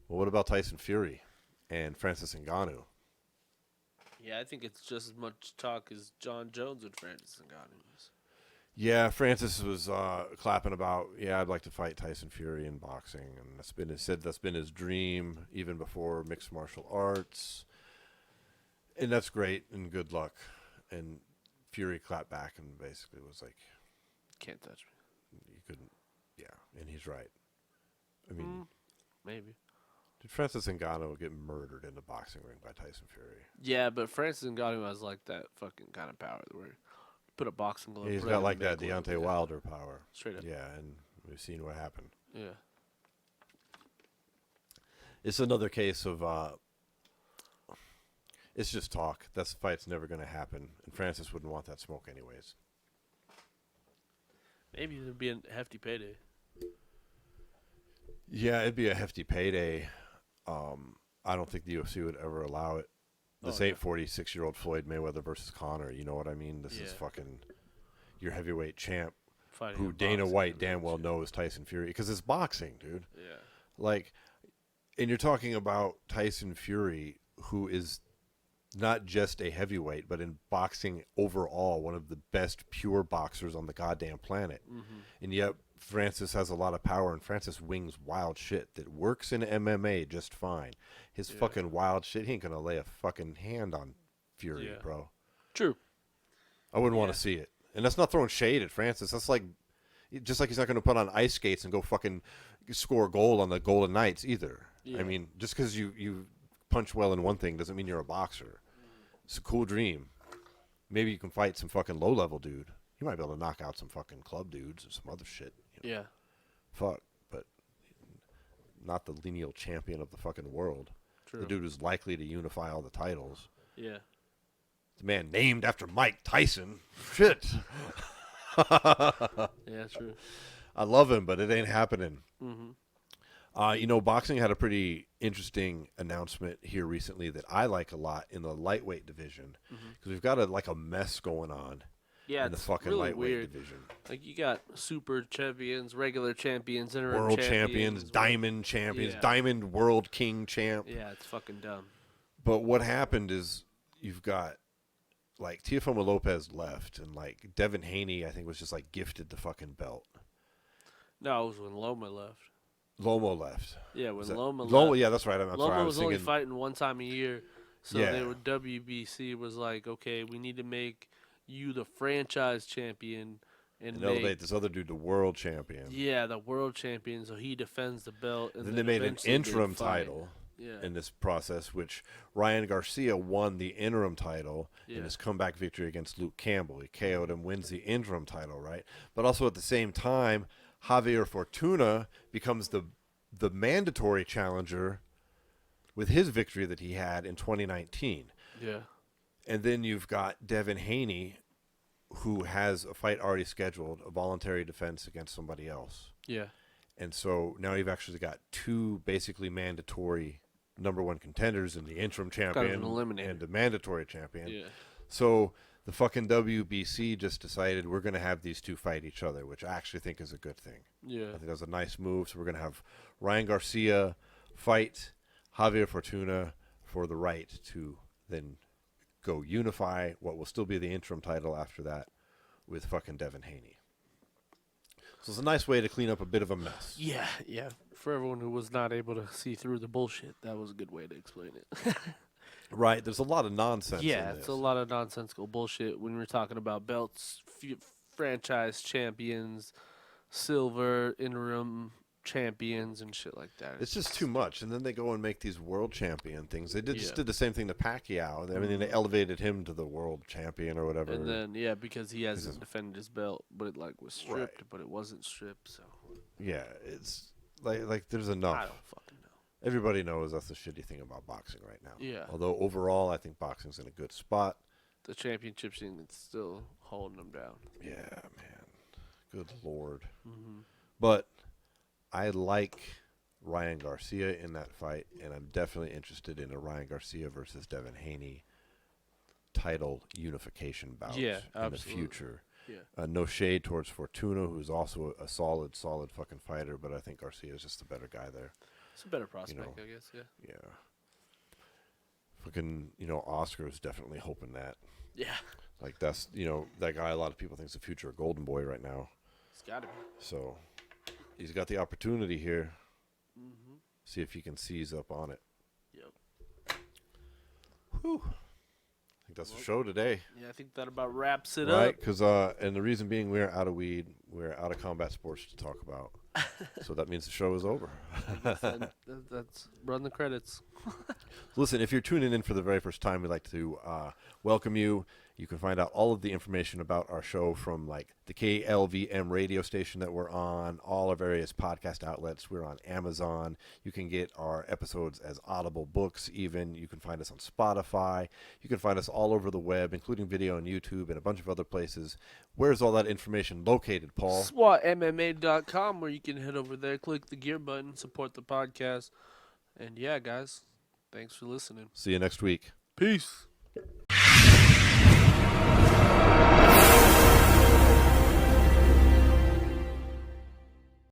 Well, what about Tyson Fury and Francis Ngannou? Yeah, I think it's just as much talk as John Jones and Francis Ngannou is. Yeah, Francis was clapping about, I'd like to fight Tyson Fury in boxing, and that's been his dream even before mixed martial arts, and that's great and good luck. And Fury clapped back and basically was like, Can't touch me. "You couldn't." Yeah, and he's right. I mean, Maybe. did Francis Ngannou get murdered in the boxing ring by Tyson Fury? Yeah, but Francis Ngannou has like that fucking kind of power where you put a boxing glove. Yeah, he's right got in like the that neck with Deontay it. Wilder power. Straight up. Yeah, and we've seen what happened. Yeah. It's another case of it's just talk. That fight's never going to happen, and Francis wouldn't want that smoke anyways. Maybe it'd be a hefty payday. Yeah, it'd be a hefty payday. I don't think the UFC would ever allow it. This ain't 46-year-old Floyd Mayweather versus Conor. You know what I mean? This is fucking your heavyweight champ, Fighting who in Dana boxing White and damn that well shit. knows Tyson Fury, because it's boxing, dude. Yeah. Like, and you're talking about Tyson Fury, who is not just a heavyweight, but in boxing overall, one of the best pure boxers on the goddamn planet. Mm-hmm. And yet, Francis has a lot of power, and Francis wings wild shit that works in MMA just fine. His fucking wild shit, he ain't gonna lay a fucking hand on Fury, bro. True. I wouldn't want to see it. And that's not throwing shade at Francis. That's like, just like he's not gonna put on ice skates and go fucking score a goal on the Golden Knights either. Yeah. I mean, just because you punch well in one thing doesn't mean you're a boxer. It's a cool dream. maybe you can fight some fucking low-level dude. You might be able to knock out some fucking club dudes or some other shit. You know? Yeah. Fuck, but not the lineal champion of the fucking world. True. The dude who's likely to unify all the titles. Yeah. The man named after Mike Tyson. Shit. Yeah, true. I love him, but it ain't happening. Mm-hmm. Boxing had a pretty interesting announcement here recently that I like a lot in the lightweight division because we've got a mess going on in the it's fucking really lightweight weird. division. Like, you got super champions, regular champions, interim World champions, diamond champions, Yeah. diamond world king champ. Yeah, it's fucking dumb. But what happened is you've got like Teofimo Lopez left, and like Devin Haney, I think, was just like gifted the fucking belt. No, it was when Loma left. Lomo left. Yeah, when Loma left. Loma, yeah, that's right. I'm Loma sorry. I was was only thinking, fighting one time a year. So Yeah. they were, WBC was like, okay, we need to make you the franchise champion and elevate this other dude to world champion. Yeah, the world champion, so he defends the belt. And Then they made an eventually they interim fight. title Yeah. in this process, which Ryan Garcia won the interim title in Yeah. his comeback victory against Luke Campbell. He KO'd him, wins the interim title, right? But also at the same time, Javier Fortuna becomes the mandatory challenger with his victory that he had in 2019. Yeah. And then you've got Devin Haney, who has a fight already scheduled, a voluntary defense against somebody else. Yeah. And so now you've actually got two basically mandatory number one contenders in the interim champion an eliminator. and the mandatory champion. Yeah. So the fucking WBC just decided we're going to have these two fight each other, which I actually think is a good thing. Yeah. I think that's a nice move. So we're going to have Ryan Garcia fight Javier Fortuna for the right to then go unify what will still be the interim title after that with fucking Devin Haney. So it's a nice way to clean up a bit of a mess. Yeah, yeah. For everyone who was not able to see through the bullshit, that was a good way to explain it. Right. There's a lot of nonsense Yeah, in it's this. a lot of nonsensical bullshit when we're talking about belts, franchise champions, silver, interim champions, and shit like that. It's just too much. And then they go and make these world champion things. They just Yeah. did the same thing to Pacquiao. I mean, they elevated him to the world champion or whatever. And then, yeah, because he hasn't defended his belt, but it, like, was stripped, but it wasn't stripped, so. Yeah, it's like there's enough. I don't fucking know. Everybody knows that's the shitty thing about boxing right now. Yeah. Although overall, I think boxing's in a good spot. The championship scene is still holding them down. Yeah, man. Good Lord. Mm-hmm. But I like Ryan Garcia in that fight, and I'm definitely interested in a Ryan Garcia versus Devin Haney title unification bout Yeah, in absolutely. the future. Yeah. No shade towards Fortuna, who's also a solid fucking fighter, but I think Garcia is just the better guy there. It's a better prospect, know. I guess, yeah. Yeah. Fucking, Oscar's definitely hoping that. Yeah. Like, that's, that guy a lot of people think is the future of Golden Boy right now. It's got to be. So, he's got the opportunity here. Mm-hmm. See if he can seize up on it. Yep. Whew. I think that's the show today. Yeah, I think that about wraps it Right? up. Because, and the reason being we're out of weed, we're out of combat sports to talk about. So that means the show is over. That's run the credits. Listen, if you're tuning in for the very first time, we'd like to welcome you. You can find out all of the information about our show from like the KLVM radio station that we're on, all our various podcast outlets. We're on Amazon. You can get our episodes as Audible books even. You can find us on Spotify. You can find us all over the web, including video on YouTube and a bunch of other places. Where's all that information located, Paul? SWATMMA.com, where you can head over there, click the gear button, support the podcast. And yeah, guys, thanks for listening. See you next week. Peace.